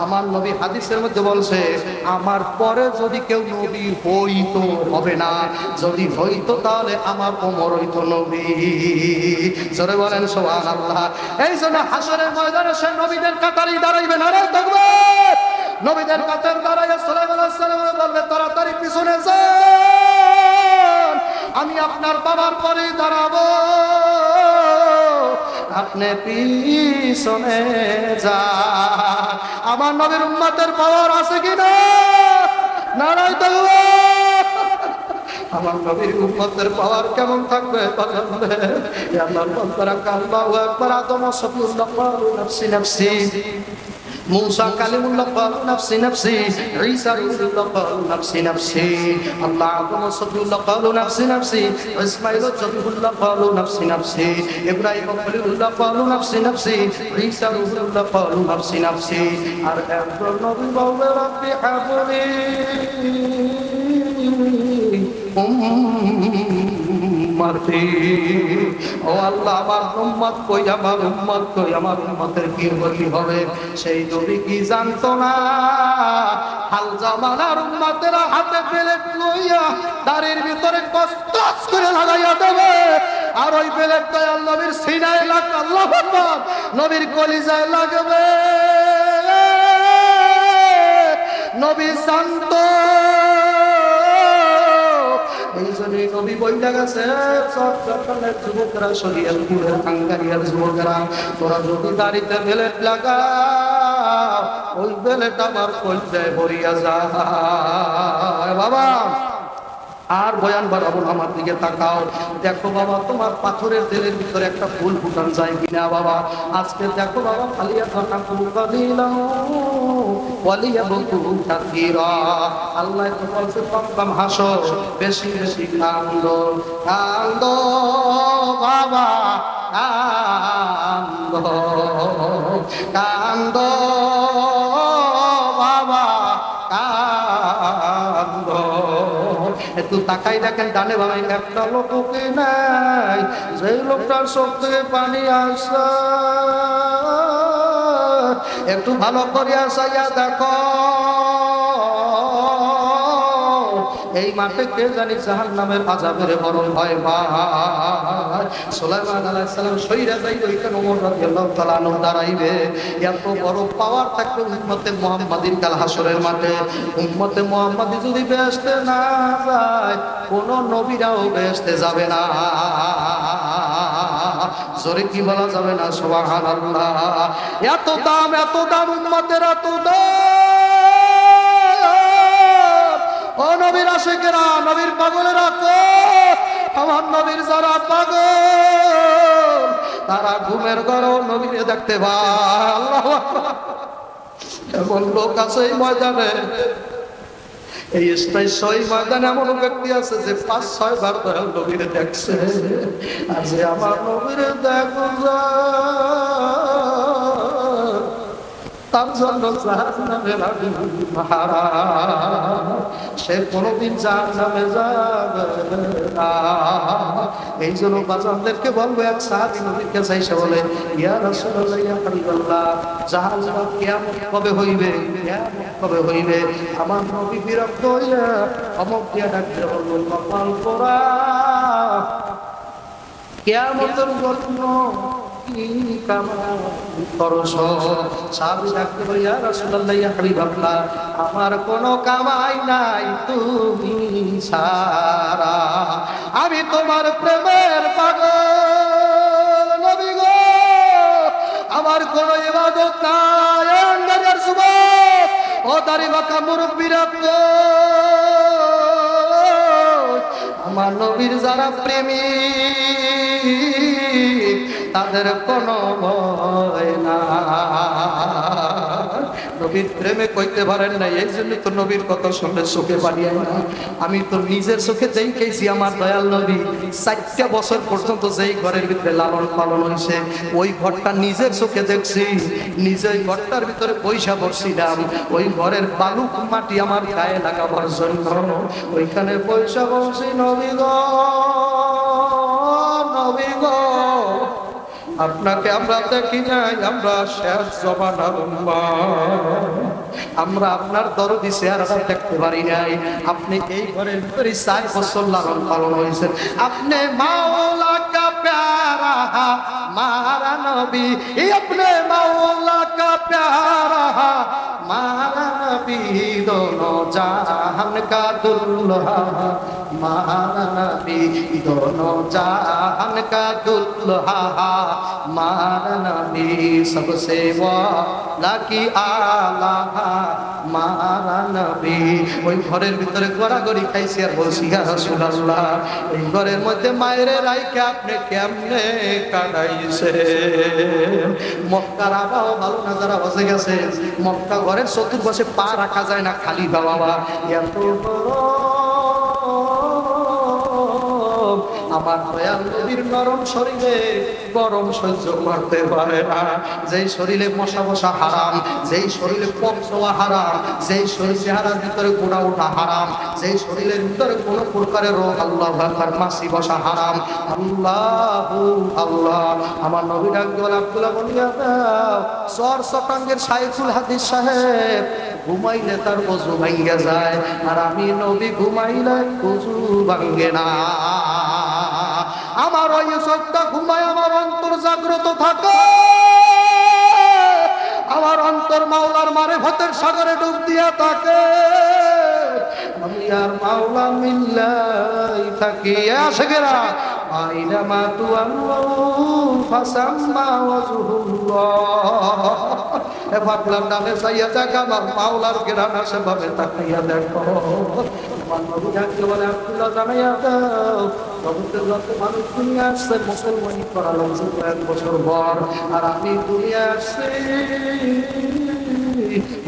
আমার নবী হাদিসের মধ্যে বলছে, আমার পরে যদি কেউ নবী হইতো হবে না, যদি হইতো তাহলে আমার ওমর হইতো নবী। জোরে বলেন সুবহানাল্লাহ। এই জন্য হাসরের ময়দানে সে নবীদের কাতারেই দাঁড়াইবে। নারায়ে তাকবীর। নবীদের কাতার দাঁড়ায় সুলাইমান আলাইহিস সালাম বলবে তাড়াতাড়ি পিছনে যান, আমি আপনার বাবার পরে দাঁড়াবো, আপনি পিছনে যান। আমার নবীর উম্মতের পাওয়ার আছে কিনা? নারায়ে তাকবীর। আমার নবীর উম্মতের পাওয়ার কেমন থাকবে? আল্লাহর বান্দারা আল্লাহু আকবার। আদম সফিউল্লাহ ক্বালু নাফসি নাফসি, मूसा কালিমুল্লাহ ক্বালু নাফসি নাফসি, ঈসা রূহুল্লাহ ক্বালু নাফসি নাফসি, আল্লাহ আদম সফিউল্লাহ ক্বালু নাফসি নাফসি, ইসমাঈল জবিহুল্লাহ ক্বালু নাফসি নাফসি, ইব্রাহিম খলিলুল্লাহ ক্বালু নাফসি নাফসি, ঈসা রূহুল্লাহ ক্বালু নাফসি নাফসি। আর একজন নবী বলবে রব্বি হাবলি উম্মতি, ও আল্লাহ আমার উম্মত কই, আমার উম্মত কই, আমার উম্মতের কি গতি হবে? সেই নবী কি জানতো না হাল জামানার উম্মতেরা হাতে প্লেট লইয়া দাড়ির ভিতরে কষ্ট করে লাগাইয়া দেবে, আর ওই প্লেট দয়াল নবীর সিনায় লাগবে, আল্লাহু আকবার, নবীর কলিজায় লাগবে। নবী জানতো, এই জন্য নবী বইলা গেছে চট্টগ্রামের যুবকরা, শরীয়তপুরের টাঙ্গাইলের যুবকরা, তোরা যদি দাড়িতে বেলেট লাগা, ওই বেলেট আমার কলিজায় ভরিয়া যায়। বাবা আর বয়ান বাড়াবো না, আমার দিকে তাকাও, দেখো বাবা তোমার পাথরের দিলের ভিতরে একটা ফুল ফুটান যায় কিনা। বাবা আজকে দেখো বাবা খালিয়া থাকা ফুল কাদিলাম ওয়ালিয়া বকু কাদিরা, আল্লাহ তো বলছে কম হাসো, বেশি বেশি কান্দো, কান্দো বাবা কান্দো, কান্দো বাবা কান্দো। একটু তাকাই দেখেন ডানে বামে একটা লোককে নাই, যে লোকটার চোখ থেকে পানি আসে, একটু ভালো করিয়া চাইয়া দেখো এই মাঠে কে জানি জাহান্নামের আযাবের মরণ হয়। ভাই সুলাইমান আলাইহিস সালাম সইরা যাইবে, ওইখানে ওমর রাদিয়াল্লাহু তাআলা আনহু দাঁড়াইবে। এত বড় পাওয়ার থাকবে উম্মতে মুহাম্মাদির কাল হাসরের মাঠে। উম্মতে মুহাম্মাদি যদি বেহেশতে না যায়, কোন নবীরাও বেহেশতে যাবে না। জোরে কি বলা যাবে না? সুবহানাল্লাহ। এত দাম উম্মতের, এত দাম। ও নবীর আশিকেরা, নবীর পাগলেরা, তো আমার নবীর যারা পাগল তারা ঘুমের ঘরেও নবীকে দেখতে পায়। আল্লাহু আকবার। এমন লোক আছে এই ময়দানে, এই স্টেশন ময়দানে এমন ব্যক্তি আছে যে ৫-৬ বার দয়াল নবীরে দেখছে। আর যে আমার নবীরে দেখো তার জন্য জাহান্নামের আগুন হারাম, সে কোনদিন জাহান্নামে যাবে না। এই জন্য বাজানদেরকে বলবো, এক সাহাবী নবীর কাছে এসে বলে, ইয়া রাসূলুল্লাহ, ইয়া হাবিবাল্লাহ, জাহান্নাম কিয়ামত কবে হইবে? কিয়ামত কবে হইবে? আমার নবী বিরক্ত হইয়া অমক দিয়া ডাকতে বললেন, কপাল পোড়া, কিয়ামতের জন্য কি কামনা করছ? সাহাবী ডাকতে বলে, ইয়া রাসূলুল্লাহ, ইয়া হাবিবাল্লাহ, আমার কোনো কামাই নাই তুমি ছাড়া, আমি তোমার প্রেমের পাগল নবী গো, আমার কোনো ইবাদত নাই। আঙ্গারের যুবক, ও দাড়ি বাঁকা মুরব্বিরা, আমার নবীর যারা প্রেমী তাদের কোনো ভয় না। নবীর প্রেমে কইতে পারেন না, এই জন্য তো নবীর কথা শুনলে চোখে পানি না। আমি তো নিজের চোখে দেখেছি, আমার দয়াল নবী ৪টা বছর পর্যন্ত যেই ঘরের ভিতরে লালন পালন হয়েছে, ওই ঘরটা নিজের চোখে দেখছি। নিজে ঘরটার ভিতরে পয়সা বসছিলাম, ওই ঘরের বালু মাটি আমার গায়ে লাগাবার জন্য ওইখানে পয়সা বসছি। নবী গো, নবী গো, আপনাকে আমরা দেখি নাই, আমরা শেষ জমানার উম্মত, আমরা আপনার দরদি চেহারাটা দেখতে পারি নাই। আপনি এই ঘরের ভিতরে ৪ বছর লালন পালন হয়েছেন। আপনি মাওলা কা প্যারা মারা নবী, আপনি মাওলা কা প্যারা মারা नबी दोनों जहान का दुल्हा हमारा नबी दोनों जहान का दुल्हा हमारा नबी सबसे वाला की आला हमारा नबी। ওই ঘরের ভিতরে গড়াগড়ি খাইছি আর বলছি ইয়া রাসূলুল্লাহ এই ঘরের মধ্যে মায়ের রাইখা আপনি কেমনে কাটাইছে। মক্কার আবহাওয়া ভালো না, যারা বসে গেছে মক্কা ঘরের চতুর্পাশে পা রাখা যায় না, খালি বাবা এত আমার দয়াল নবীর নরম শরীরে গরম সহ্য করতে পারে না। যেই শরীরে মশা বসা হারাম, যেই শরীরে পক ছোঁয়া হারাম, যেই শরীর চেহারার ভিতরে গোড়া ওঠা হারাম, যেই শরীরের ভিতরে কোনো প্রকারের রোগ আল্লাহ আকবার মাছি বসা হারাম। আল্লাহু আল্লাহ আমার নবী ডাক বলে আব্দুল্লাহ বলিয়া দাও সর সটাঙ্গের শাইখুল হাদিস সাহেব ঘুমাইলে তার ওযু ভাঙ্গে যায়, আর আমি নবী ঘুমাইলে ওযু ভাঙ্গে না। আমার ওই চোখটা ঘুমায় আমার অন্তর জাগ্রত থাকে, আমার অন্তর মাওলার মারিফতের সাগরে ডুব দিয়া থাকে। আমি আর মাওলা মিল্লাই থাকি আশিকেরা আইনামা তুআল্লাহু ফাসাম্মা ওয়াজহুল্লাহ। এ পাগলার নামে চাইয়া যাক আমার মাওলার ঘেরান আসে ভাবে তাকাইয়া দেখো। মানুষ দুনিয়া আসছে মুসলমানি করা লাগছে কয়েক বছর পর, আর আমি দুনিয়া আসছি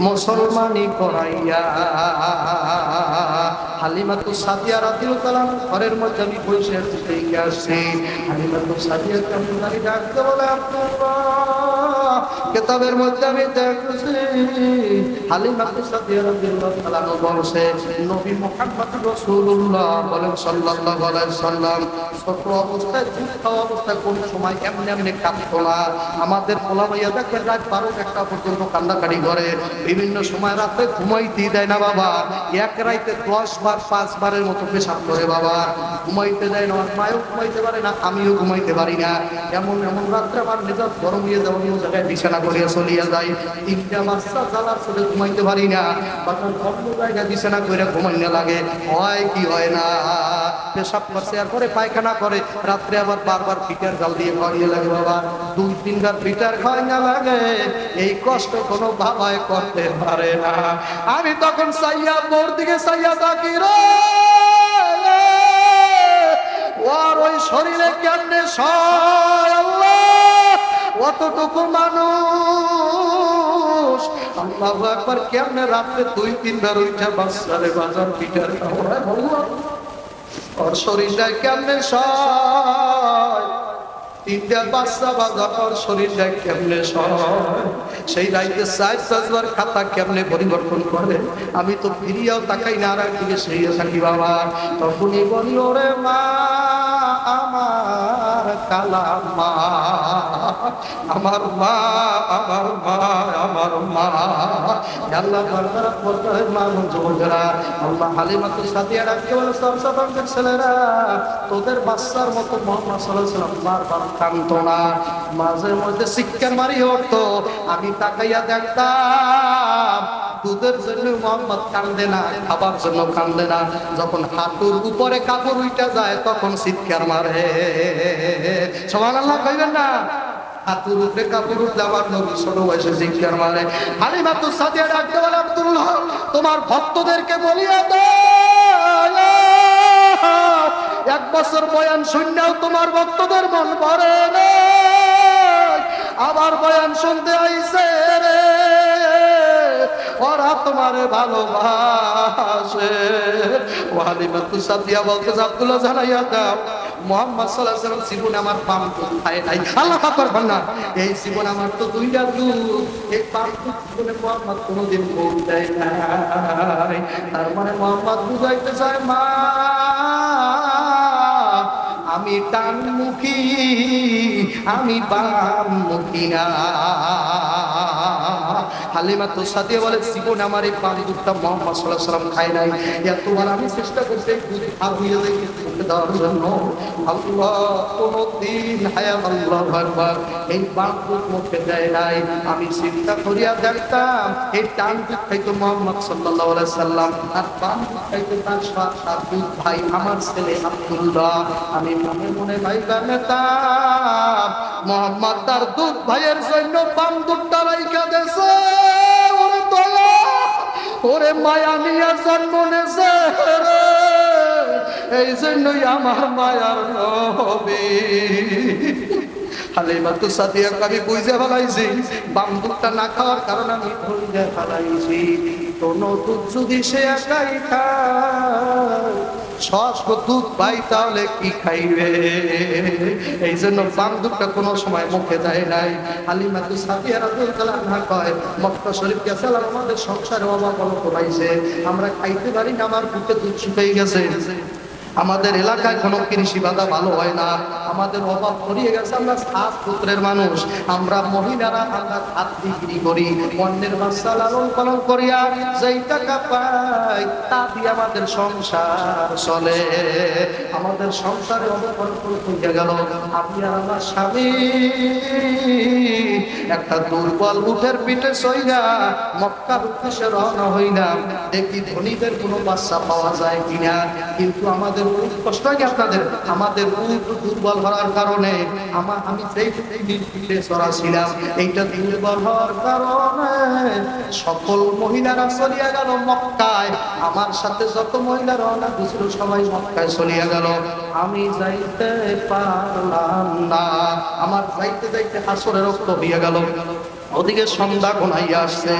মুসলমানি করাইয়া। হালিমাতুস সাদিয়া রাদিয়াল্লাহু তাআলা ঘরের মধ্যে আমি বসে থেকে আসছি। হালিমাতুস সাদিয়া কেমন জানি ডাকতে বলে আব্দুল্লাহ, কিতাবের মধ্যে আমি দেখছি হালিমাতুস সাদিয়া রাদিয়াল্লাহু তাআলা বলছে নবী মুহাম্মদ রাসূলুল্লাহ বলেন সাল্লাল্লাহু আলাইহি সাল্লাম ছোট অবস্থায় যুক্ত অবস্থায় কোন সময় এমনি এমনি কাঁদতো না। আমাদের পোলামাইয়া দেখে রাত 12-1টা পর্যন্ত কান্দাকাটি করে, বিভিন্ন সময় রাতে ঘুমাইতে দেয় না বাবা, এক রাইতে 10 বার 5 বারের মতো পেশাব করে বাবা, ঘুমাইতে দেয় না। মায়ও ঘুমাইতে পারে না, আমিও ঘুমাইতে পারি না। এমন এমন রাত্রে আমার মেজাজ গরম হয়ে যাওয়া নিয়ে জায়গায় বিছানা করিয়া চলিয়া যায়। 3টা বাচ্চা জ্বালার চলে ঘুমাইতে পারি না, তখন অন্য জায়গায় বিছানা করে ঘুমাইতে লাগে। হয় কি হয় না, পেশাব করছে আর পরে পায়খানা করে, রাত্রে আবার বারবার পিটার গাল দিয়ে খাওয়াইয়া লাগে বাবা। 2-3 বার পিটার খাওয়াইয়া লাগে, এই কষ্ট কোনো বাবাই করতে পারে না। আমি তখন সাইয়া মোর দিকে সাইয়া তাকি রে, ওর ওই শরীরে কেমনে সয় আল্লাহ, অতটুকু মানুষ আল্লাহু আকবার কেমনে রাত্রে 2-3 বার উঠা বাচ্চারে বাজার পিটার খাওয়ায়, ওর শরীরটা কেমনে সয়। 3টা বাচ্চা বাজার ওর শরীরটা কেমনে সয়। সেই রাইতে 4-5 বার খাতা কেমনে পরিবর্তন করে, আমি তো ফিরিয়াও তাকাই না, আর একদিকে সেই থাকি বাবা। তখনই বলি ওরে মা আমার কালামা, আমার মা আমার মা আমার মা। আল্লাহ বারবার বলতে মানুষ যুবকেরা আল্লাহ হালিমাতুস সাদিয়া ডাকতে বলে সব সন্তানদের ছেলেরা তোদের বাচ্চার মতো মুহাম্মদ সাল্লাল্লাহু আলাইহি ওয়াসাল্লাম বারবার কাঁদতো না, মাঝে মধ্যে চিৎকার মারি উঠতো। আমি তাকাইয়া দেখতাম দুধের জন্য মুহাম্মদ কান্দে না, খাবার জন্য কান্দে না। যখন হাঁটুর উপরে কাপড় উইটা যায় তখন চিৎকার মারে। সুবহানাল্লাহ কইবেন না? হাঁটুর উপরে কাপড় উঠলে আমার নবী ছোট বয়সে চিৎকার মারে। হালিমাতুস সাদিয়া ডাকতে বলে আব্দুল্লাহ তোমার ভক্তদেরকে বলিয়া দাও 1 বছর বয়ান শুনলেও তোমার ভক্তদের মন ভরে না, আবার বয়ান শুনতে আইছে রে, ওরা তোমারে ভালোবাসে। হালিমাতুস সাদিয়া বলতেছে আব্দুল্লাহ জানাইয়া দাও মুহাম্মদ সাল্লাল্লাহু আলাইহি ওয়াসাল্লাম জীবনে আমার পাম খায় নাই। আল্লাহ আকবার বলনা এই জীবন আমার তো 2টা দুধ, এই পাম জীবনে মুহাম্মদ কোনোদিন বউ দেয় নাই। তার মানে মুহাম্মদ বুঝাইতে চায় মা আমি ডানমুখী আমি বামমুখী না। হালিমাতু সাদিয়া বলে জীবন আমার এই পানি দুধটা মুহাম্মদ সাল্লাল্লাহু আলাইহি ওয়াসাল্লাম খায় নাই, এতবার আমি চেষ্টা করছি দুধ খাওয়িয়ে দেখে দেওয়ার জন্য। আল্লাহ কোনদিন হায়াত আল্লাহু আকবার এই পানি দুধ মুখে দেয় নাই। আমি চিন্তা করিয়া দেখতাম এই টান দুধ খাইতো মুহাম্মদ সাল্লাল্লাহু আলাইহি ওয়াসাল্লাম, আর পান দুধ খাইতো তার সাত দুধ ভাই আমার ছেলে আব্দুল্লাহ। আমি মনে মনে ভাইবা নিতাম মুহাম্মদ তার দুধ ভাইয়ের জন্য পান দুধটা রাইখা দেছে। ওরে দয়া, ওরে মায়া নিয়া জন্ম নেছে, এই জন্যই আমার মায়ার নবী। হালিমাতু সাদিয়া আমি বুঝে ফেলাইছি বাম দুধটা না খাওয়ার কারণে আমি বুঝে ফেলাইছি কোন দুধ যদি সে একাই খায় সব দুধ পাই তাহলে কি খাইবে, এই জন্য বাম দুধটা কোনো সময় মুখে দেয় নাই। হালিমাতু সাদিয়া রাদিয়াল্লাহু আনহা কয় মক্কা শরীফ গেছিলাম, আমাদের সংসারে অভাব কমাইছে, আমরা খাইতে পারি না, আমার বুকে দুধ শুকিয়ে গেছে, আমাদের এলাকায় কোনো কৃষি বাধা ভালো হয় না, আমাদের অভাব ছড়িয়ে গেছে, আমরা 7 পুত্রের মানুষ, আমরা মহিলারা আমরা হাত বিক্রি করি, অন্যের বাচ্চা লালন পালন করিয়া যেই টাকা পাই তা দিয়ে আমাদের সংসার চলে, আমাদের সংসারে অভাব হয়ে গেল। আমি আর আমার স্বামী একটা দুর্বল উঠের পিঠে সইয়া মক্কার উদ্দেশ্যে রওনা হইলাম, দেখি ধনীদের কোনো বাচ্চা পাওয়া যায় কিনা, কিন্তু আমাদের কষ্ট হয় আপনাদের, আমাদের দুর্বল হওয়ার কারণে আমি যেই পিঠে চড়াছিলাম এইটা দুর্বল হওয়ার কারণে সকল মহিলারা চলিয়া গেল মক্কায়, আমার সাথে যত মহিলা রওনা দিছিল সবাই মক্কায় চলিয়া গেল, আমি যাইতে পারলাম না, আমার যাইতে যাইতে আসরের রক্ত হইয়া গেল, ওদিকে সন্ধ্যা ঘনাইয়া আসছে।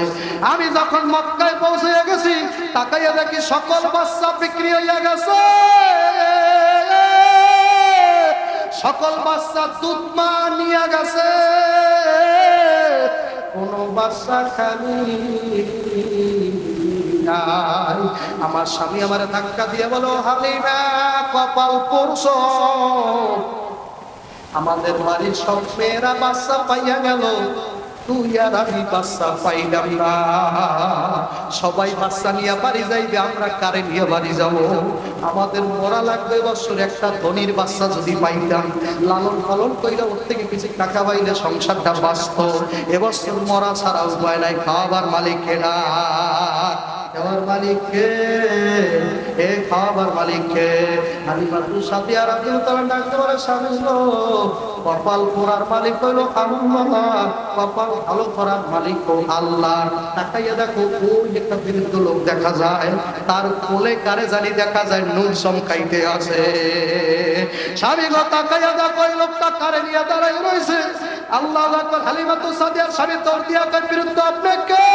আমি যখন মক্কায় পৌঁছে গেছি তাকাইয়া দেখি সকল বাচ্চা বিক্রি হইয়া গেছে, সকল বাচ্চা দুধ মা নিয়ে গেছে, কোন বাচ্চা খালি নাই। আমার স্বামী আমারে ধাক্কা দিয়ে বলো হালিমা কপাল পড়ছ, আমাদের বাড়ির সব মেয়েরা বাচ্চা পাইয়া গেল, তুই আর আমি বাচ্চা পাইলাম না, সবাই বাচ্চা নিয়ে বাড়ি যাইবে, আমরা কারে নিয়ে বাড়ি যাব, আমাদের মরা লাগবে বছর একটা ধনির বাচ্চা যদি পাইতাম, লালন পালন কইরা ওর থেকে কিছু টাকা পাইলে সংসারটা বাঁচত, এবছর মরা ছাড়া উপায় নাই, খাওয়াবার মালিক কেনা, খাওয়ার মালিককে এ খাওয়াবার মালিককে। হালিমাতু সাদিয়া রাদিয়াল্লাহু তাআলা ডাকতে বলে স্বামী গো, কপাল পোড়ার মালিক হইল আল্লাহ, কপাল ভালো করার মালিক ও আল্লাহ। তাকাইয়া দেখো ওই একটা বৃদ্ধ লোক দেখা যায়, তার কোলে কারে জানি দেখা যায় নূর চমকাইতে আছে, স্বামী গো তাকাইয়া দেখো ওই লোকটা কারে নিয়ে দাঁড়াই রয়েছে, আল্লাহু আকবার। হালিমাতু সাদিয়ার স্বামী দৌড় দিয়া কয় বৃদ্ধ আপনি কে?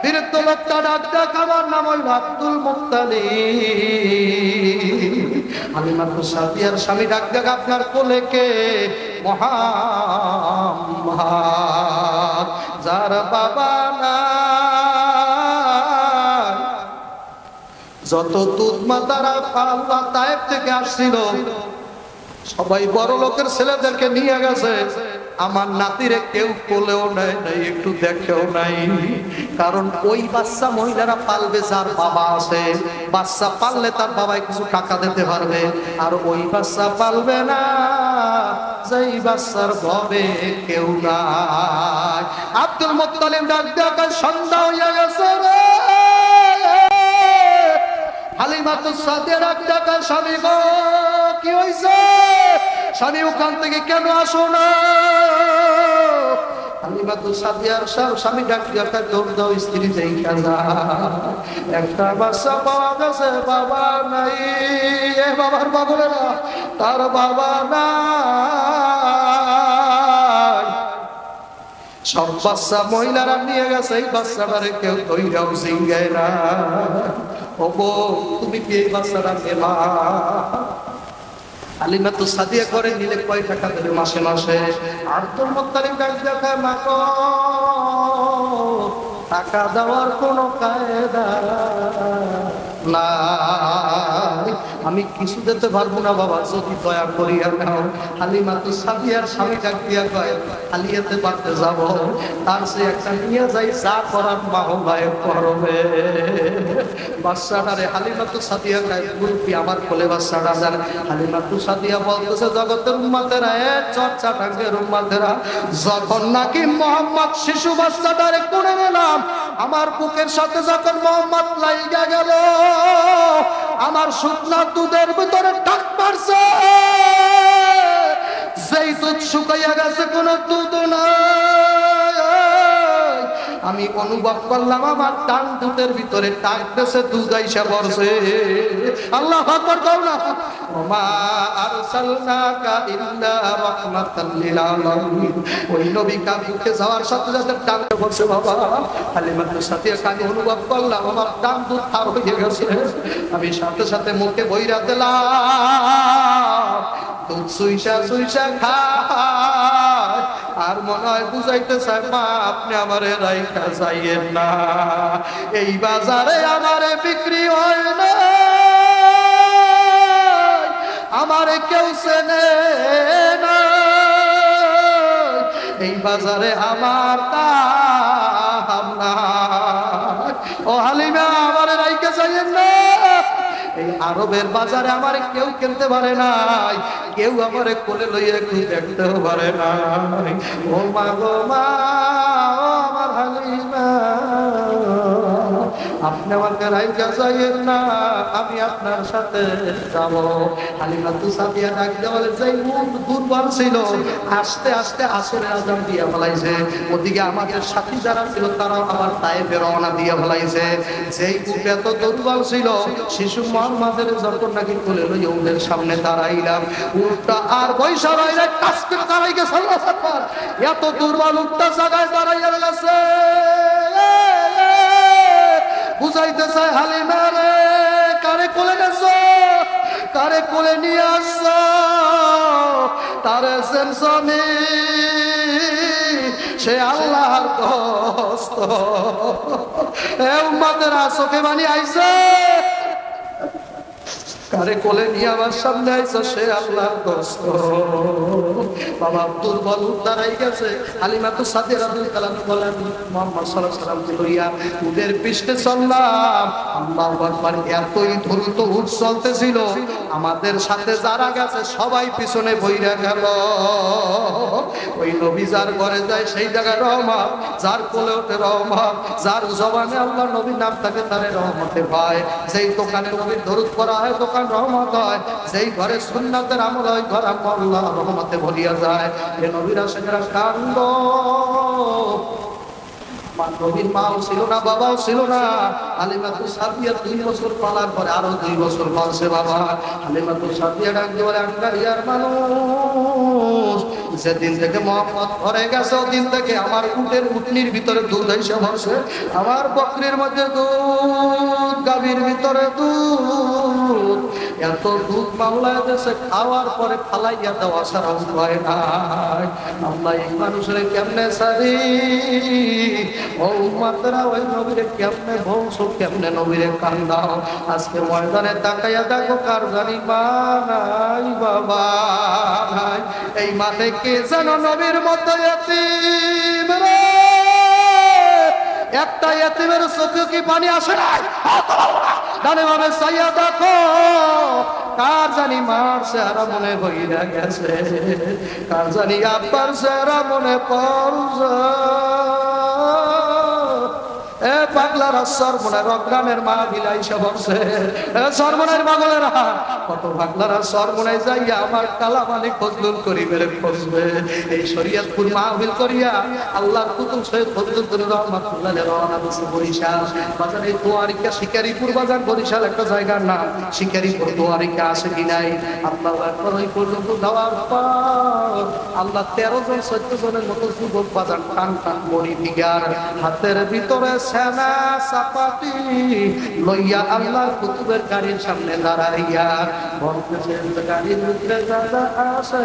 বৃদ্ধ লোকটা ডাক দেখ আমার নাম হইল আব্দুল মুত্তালিব। হালিমাতু সাদিয়ার স্বামী ডাক দেখ আপনার কোলে কে? মুহাম্মদ, যার বাবা নাই, যত দুধ মাতারা আল্লাহ তায়েব থেকে আসছিল সবাই বড় লোকের ছেলেদেরকে নিয়ে গেছে, আমার নাতিরে কেউ কোলেও নেয় নাই, একটু দেখেও নাই, কারণ ওই বাচ্চা মহিলারা পালবে যার বাবা আছে, বাচ্চা পাললে তার বাবাই কিছু টাকা দিতে পারবে, আর ওই বাচ্চা পালবে না যেই বাচ্চার ঘরে কেউ নাই। আব্দুল মুত্তালিব ডাক দেয়া সন্ধ্যা হইয়া গেছে রে। হালিমাতু সাদিয়া ডাক দেয়া স্বামী গো কি হইছে? স্বামী ওখান থেকে কেন আসো না? হালিমাতু সাদিয়ার স্বামী ডাক দিয়া দৌড় দাও স্ত্রী দেখা যা, একটা বাচ্চা পাওয়া গেছে, বাবা নাই, এ বাবার বাবুরা তার বাবা নাই, সব বাচ্চা মহিলারা নিয়ে গেছে, এই বাচ্চাটারে কেউ ধইরাও জিঙ্গায় না, ও বউ তুমি কি এই বাচ্চাটা নেবা? হালিমাতু সাদিয়া করে নিলে কয় টাকা দেবে মাসে মাসে? আব্দুল মুত্তালিব ডাক দেখায় মা গো টাকা দেওয়ার কোনো কায়দা নাই, আমি কিছু দিতে পারবো না বাবা, যদি দয়া করিয়া নাও। হালিমা তো সাদিয়ার স্বামী ডাক দিয়া কয়, হালিয়াতে পারতে যাব, তার সে একটা নিয়ে যাই, যা করার মাহলায় করবে। বাচ্চাটারে হালিমা তো সাদিয়া কয়, মুরব্বি আমার কোলে বাচ্চাটা যান। হালিমা তো সাদিয়া বলতেছে, জগতের উম্মাতেরা, চর্চা টাঙ্গের উম্মাতেরা, যখন নাকি মোহাম্মদ শিশু বাচ্চাটারে করে নিলাম, আমার বুকের সাথে যখন মোহাম্মদ লাইগা গেল, আমার শুকনা দুধের ভিতরে টাক মারছে, যেই দুধ শুকাইয়া গেছে, কোন দুধ নাই। আমি অনুভব করলাম আমার টান দুধের ভিতরে টাক দেশে দুধ আইসা পড়ছে। আল্লাহু আকবার কও না। ওমা আরসালনাকা ইল্লা রাহমাতাল লিল আলামিন। ওই নবী কাবুকে যাওয়ার সাথে সাথে টান পড়ছে বাবা। হালিমাতুর সাথে আমি অনুভব করলাম আমার টান দুধ পার হয়ে গেছে। আমি সাথে সাথে মুখে বইরা দিলাম, দুধ সুইসা সুইসা খায়, আর মনে হয় বুঝাইতে চায়, মা আপনি আমারে রাইখা যাইয়েন না, এই বাজারে আমারে বিক্রি হয় না, আমারে কেউ চেনে না, এই বাজারে আমার দাম নাই। ও হালিমা আমারে রাইখা যাইয়েন না, এই আরবের বাজারে আমারে কেউ কিনতে পারে নাই, কেউ আমারে কোলে লইয়া একটু দেখতেও পারে নাই। ও মা গো মা, ও আমার হালিমা, আপনি আমাকে রাইখা যাইয়েন না, আমি আপনার সাথে যাব। হালিমা তো সাদিয়া ডাক দিয়ে বলে, যেই দুর্বল ছিল, আস্তে আস্তে আসরের আজান দিয়ে ফেলাইছে। ওদিকে আমাদের সাথী যারা ছিল তারাও আমার তায়েফে রওনা দিয়ে ফেলাইছে। যেই বুক এত দুর্বল ছিল, শিশু মোহাম্মদের যখন নাকি কোলে লইয়া উটের সামনে দাঁড়াইলাম, উটটা আর বৈশা রইলে কাজ করে দাঁড়াই গেছে। এত দুর্বল উটটা জায়গায় দাঁড়াইয়া গেছে, বুঝাইতে চায়, হালিমা রে, কারে কোলে গেছো, কারে কোলে নিয়ে আসছো, তারে সেনসমি, সে আল্লাহর দোস্ত। এ উম্মতেরা, চোখে পানি আইছে, কারে কোলে নিয়ে আমার সামনে আইছে, সে আল্লাহর দোস্ত। বাবা দুর্বল দাঁড়াই গেছে। হালিমা তো সাদিয়া রাদিয়াল্লাহু তাআলা বলেন, মুহাম্মদ সাল্লাল্লাহু আলাইহি ওয়াসাল্লাম লইয়া উটের পৃষ্ঠে চললাম। আল্লাহু আকবার, এতই দ্রুত উট চলতেছিল, আমাদের সাথে যারা গেছে সবাই পিছনে বইরা গেল। ওই নবী যার ঘরে যায় সেই জায়গায় রহমত, যার কোলে ওঠে রহমত, যার জবানে আল্লাহ নবীর নাম থাকে তারে রহমতে পায়। যেই দোকানে নবীর দরুদ পড়া হয় দোকান রহমত হয়, যেই ঘরে সুন্নাতের আমল হয় ঘর আল্লাহ রহমতে ভরিয়া যায়। এ নবীর আশেকেরা কান্দ, নবীর মাও ছিল না, বাবাও ছিল না। হালিমাতুর সাদিয়া 2 বছর পালার পরে আরো 2 বছর বলছে বাবা। হালিমাতুর সাদিয়া ডাক দিয়ে বলে, আঙ্গারিয়ার মানুষ, যেদিন থেকে মোহাম্মদ ঘরে গেছে ওদিন থেকে আমার উটের উটনির ভিতরে দুধ এসে বসে, আমার বকরির মধ্যে দুধ, গাভীর ভিতরে দুধ, এত দুধ মামলায় দেশে, খাওয়ার পরে ফালাইয়া দেওয়া ছাড়া উপায় নাই। আল্লাহ এই মানুষের কেমনে সারি, ও উম্মতরা, ওই নবীরে কেমনে বংশ, কেমনে নবীরে কান্দাও। আজকে ময়দানে তাকাইয়া দেখো, কার জানি মা নাই, বাবা নাই। এই মাঠে কে যেন নবীর মতো এতিম রে, একটা এতিমের চোখে কি পানি আসে নাই? ডানে বামে চাইয়া দেখো, কার জানি মার চেহারা মনে হইয়া গেছে, কার জানি আব্বার চেহারা মনে পড়ছে। এ পাগলারা, সরমনের অজ্ঞানের মা বিলাইসা বসে, এ সরমনের পাগলেরা, কত পাগলারা সরমনে যাইয়া আমার কালামানি ফজলুল করিমের খুঁজবে। এই শরীয়তপুর মাহফিল করিয়া আল্লাহর কুতুব সৈয়দ ফজলুল রহমাতুল্লাহ রওনা দিয়েছে বরিশাল বাজার। এই দোয়ারিকা শিকারীপুর বাজার, বরিশাল একটা জায়গার নাম। শিকারীপুর দোয়ারিকা আছে কি নাই? আল্লাহু আকবার। ওই পর্যন্ত যাওয়ার পর আল্লাহ 13 জন 14 জনের মতো যুবক বাজার টান টান বড়ি দিগার হাতের ভিতরে সেনা চাপাতি লইয়া আল্লাহর কুতুবের গাড়ির সামনে দাঁড়াইয়া বলতেছে, গাড়ির ভিতরে যারা আছে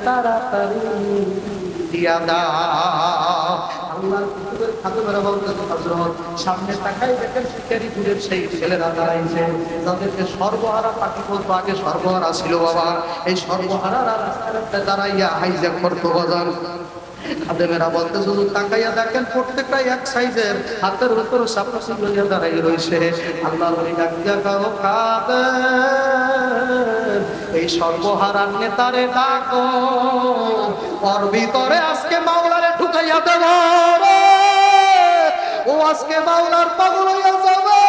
তাড়াতাড়ি দিয়া দাও। আল্লাহর কুতুবের খাদেমেরা বলতেছে হযরত সামনে তাকাই দেখেন শিকারী দূরের সেই ছেলেরা দাঁড়াইছে যাদেরকে সর্বহারা পাখি বলতো আগে সর্বহারা ছিল বাবা এই সর্বহারারা রাস্তাঘাটে দাঁড়াইয়া হাইজ্যাক করতো বাজার খাদেমেরা বলতে শুধু তাকাইয়া দেখেন প্রত্যেকটা এক সাইজের হাতের উপর সাপড়ি লইয়া দাঁড়াই রয়েছে আল্লাহর ওলি ডাক দিয়া কাও খাদেম এই সর্বহারার নেতারে ডাকো ওর ভিতরে আজকে মাওলারে ঢুকাইয়া দেব ও আজকে মাওলার পাগল হইয়া যাবে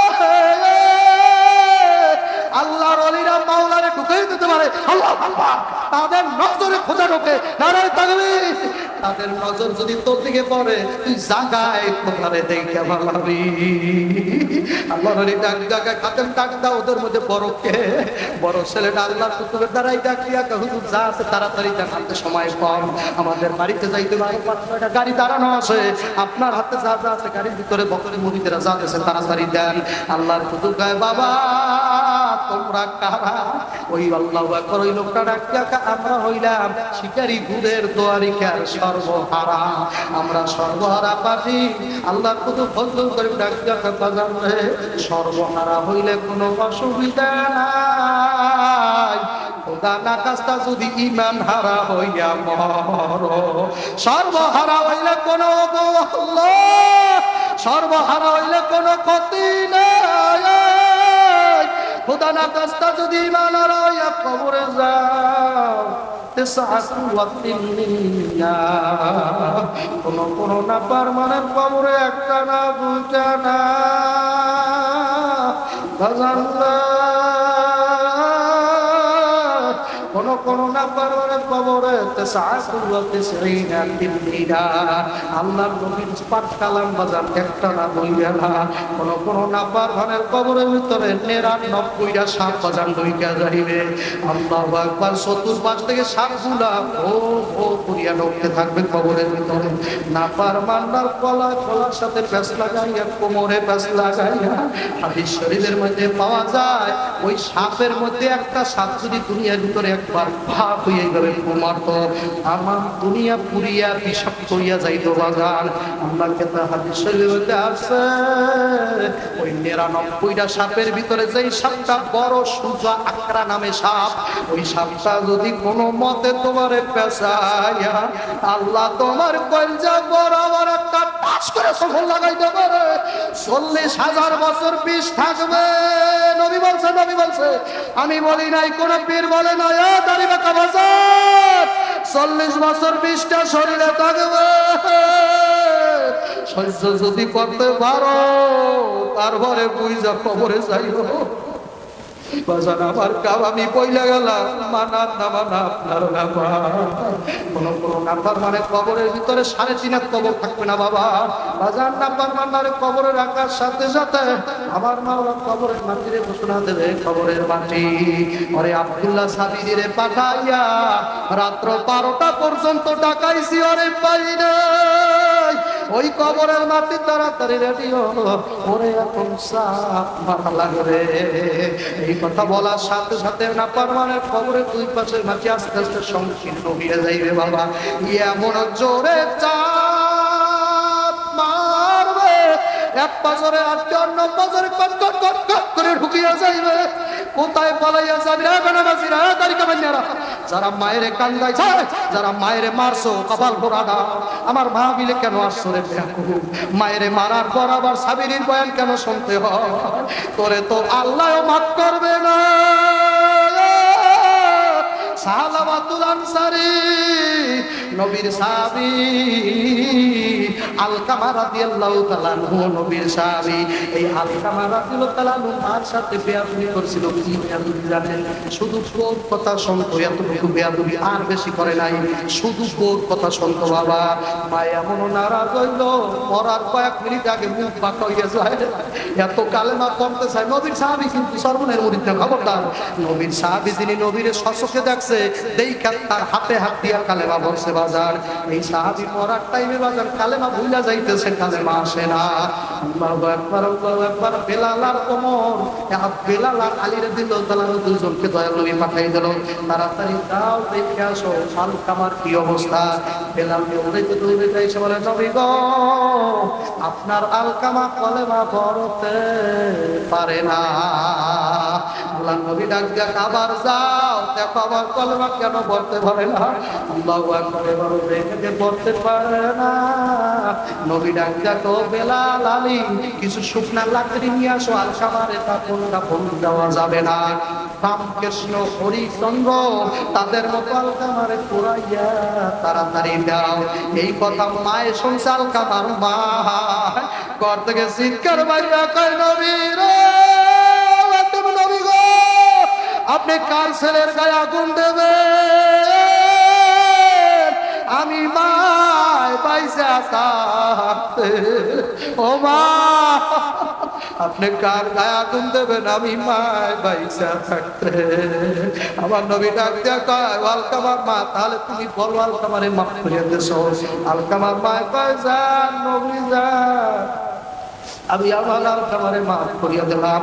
আল্লাহর ওলিরা মাওলারে ঢুকাই দিতে পারে আল্লাহ আকবার তাদের নজরে খোদা ঢোকে নারায়ে তাকবীর তাদের নজর যদি তোর দিকে পড়ে তুই জাগায় খোদারে দেখে ভালাবি আল্লাহর ওলি ডাক জায়গা খাতেম ডাক দাও ওদের মধ্যে বড় ছেলেটা আল্লাহর কুতুবের দ্বারাই ডাক দিয়া হুজুর যা আছে তাড়াতাড়ি যান হাতে সময় কম আমাদের বাড়িতে যাইতে পারো ৫-৬টা গাড়ি দাঁড়ানো আছে আপনার হাতে যা যা আছে গাড়ির ভিতরে বকরি মুরিদেরা যা আছে তাড়াতাড়ি দেন আল্লাহর কুতুব গায় বাবা তোমরা কারা ওই আল্লাহু আকবার ওই লোকটা ডাক দিয়া আমরা হইলাম শিকারী গুদের দোয়ারিকার সর্বহারা আমরা সর্বহারা পাখি আল্লাহর কুতুব ফজল করে ডাক দিয়া বাজান রে সর্বহারা হইলে কোনো অসুবিধা নাই খোদা না কাজটা যদি ঈমান হারা হইয়া মরো সর্বহারা হইলে কোনো আল্লাহ সর্বহারা হইলে কোনো ক্ষতি নাই খোদা না কাজটা যদি ঈমান হারা হইয়া কবরে যাও কোন না পারমানেন্ট কবরে একটা না দুইটা না কোন না পারমানেন্ট কবরে আল্লাহর নবীর পাক কালাম বাজার একটা না দুইটা না কোন না পারমানেন্ট কবরের ভিতরে ৯৯টা সাপ বাজার ঢুইকা যাইবে আল্লাহু আকবার চতুর্পাশ থেকে সাপগুলা ও করিয়া ঢুকতে থাকবে কবরের ভিতরে না পারমান্নার কলার সাথে প্যাঁচ লাগাইয়া কোমরে প্যাঁচ লাগাইয়া হাদিস শরীফের মধ্যে পাওয়া যায় ওই সাপের মধ্যে একটা সাপ যদি দুনিয়ার ভিতরে একবার ভাগ হয়ে এইভাবে মারতো আমার দুনিয়া পুরিয়া বিষাক্ত হইয়া যাইতো বাজার আল্লাহকে তা হাদিস শরীফের মধ্যে আছে ওই ৯৯টা সাপের ভিতরে যেই সাপটা বড় সুজা আকরা নামে সাপ ওই সাপটা যদি কোনো মতে তোমারে পেঁচাইয়া আল্লাহ তোমার কলজা বরাবর একটা টাচ করে সফল লাগাইতে পারে ৪০,০০০ বছর বিষ থাকবে নবী বলছে আমি বলি নাই কোন পীর বলে না এ দাড়ি বাঁকা বাজার ৪০ বছর বিষটা শরীরে থাকবে সহ্য যদি করতে পারো তারপরে বুঝা খবরে যাইব বাজান আমার কাম আমি পয়লা গেলাম মানা না মানা আপনার কোন নাম্বার মানে কবরের ভিতরে ৩.৫ কবর থাকবে না বাবা বাজান নাম্বার মানার কবরে রাখার সাথে সাথে আমার মাওলা কবরের মাটিরে ঘোষণা দেবে কবরের মাটি ওরে আব্দুল্লাহ সাবিরে পাঠাইয়া রাত্র ১২টা পর্যন্ত ডাকাইছি ওরে পাই নাই ওই কবরের মাটি তাড়াতাড়ি রেডি হলো ওরে এখন সাপ মারা লাগবে এই কথা বলার সাথে সাথে না পারমানের কবরের দুই পাশের মাটি আস্তে আস্তে সংকীর্ণ হয়ে যাইবে বাবা এমন জোরে চাপ মারবে এক পাশরে আটকে অন্য পাশরে কট কট কট কট করে ঢুকিয়া যাইবে কোথায় পালাইয়া যাবি রে বেনামাজিরা তারিকা বান্যারা যারা মায়েরে কান্দাইছে যারা মায়েরে মারছো কপাল পোড়াটা আমার মা বিলে কেন আসছো রে মায়েরে মারার পর আবার সাবিরির বয়ান কেন শুনতে হয় তোরে তো আল্লাহও মাফ করবে না সাহাবাতুল আনসারী নবীর সাহাবী আলকামা রাদিয়াল্লাহু তাআলা আনহু নবীর সাহাবী এই আলকামা রাদিয়াল্লাহু তাআলা আনহু মার সাথে বেয়াদবি করেছিল কি বেয়াদবি জানেন শুধু কোর কথা শুনতো এতটুকু বেয়াদবি আর বেশি করে নাই শুধু কোর কথা শুনতো বাবা মা এমন নারাজ হইল মরার কয়েক মিনিট আগে মুখ বাঁকা হয়ে যায় এত কালেমা পড়তে চায় নবীর সাহাবী কিন্তু সর্বনের মুরিদ না খবরদার নবীর সাহাবী যিনি নবীর সচক্ষে দেখছে দেখা তার হাতে হাত দিয়া কালেমা বলছে বাজার এই সাহাবী মরার টাইমে বাজার কালেমা ভুলা যাইতেছে, কালেমা আসে না। আল্লাহু আকবার, আল্লাহু আকবার। বেলাল আর ওমর, বেলাল আর আলী রাদিয়াল্লাহু তাআলা দুইজনকে দয়াল নবী পাঠিয়ে দিল, তাড়াতাড়ি যাও দেখে আসো আলকামার কি অবস্থা। বেলাল দৌড়াইতে এসে বলে, নবী গো, আপনার আলকামা কলেমা পড়তে পারে না। আল্লাহ নবী ডাক দিয়া, আবার যাও দেখো আমার কলেমা কেন পড়তে পারে না। আল্লাহু আকবার, বড় দেখে পড়তে পারে না। নবী ডাক দিয়া, তো বেলাল, আলী, কিছু শুকনা লাকড়ি নিয়ে আসো, আলকামারে কাপড় দেওয়া যাবে না। রামকৃষ্ণ, হরিচন্দ্র, তাদের মতো আলকামারে পুরাইয়া তাড়াতাড়ি দাও। এই কথা মায়ে শুনছে, আলকামার মা ঘর থেকে চিৎকার মারিয়া কয়, নবী রে, তুমি নবী গো, আপনি কার ছেলের গায়ে আগুন দেবে? আমি মায় পাইসা থাকতে, ও মা, আপনি কার গায়ে আগুন দেবেন? আমি মায় পাইসা থাকতে। আমার নবী ডাক দিয়া কয়, আলকামার মা, তাহলে তুমি বলো আলকামারে মাফ করিয়া দিছো। আলকামার মা কয়, যান নবী যান, আমি আমার আলকামারে মাফ করিয়া দিলাম।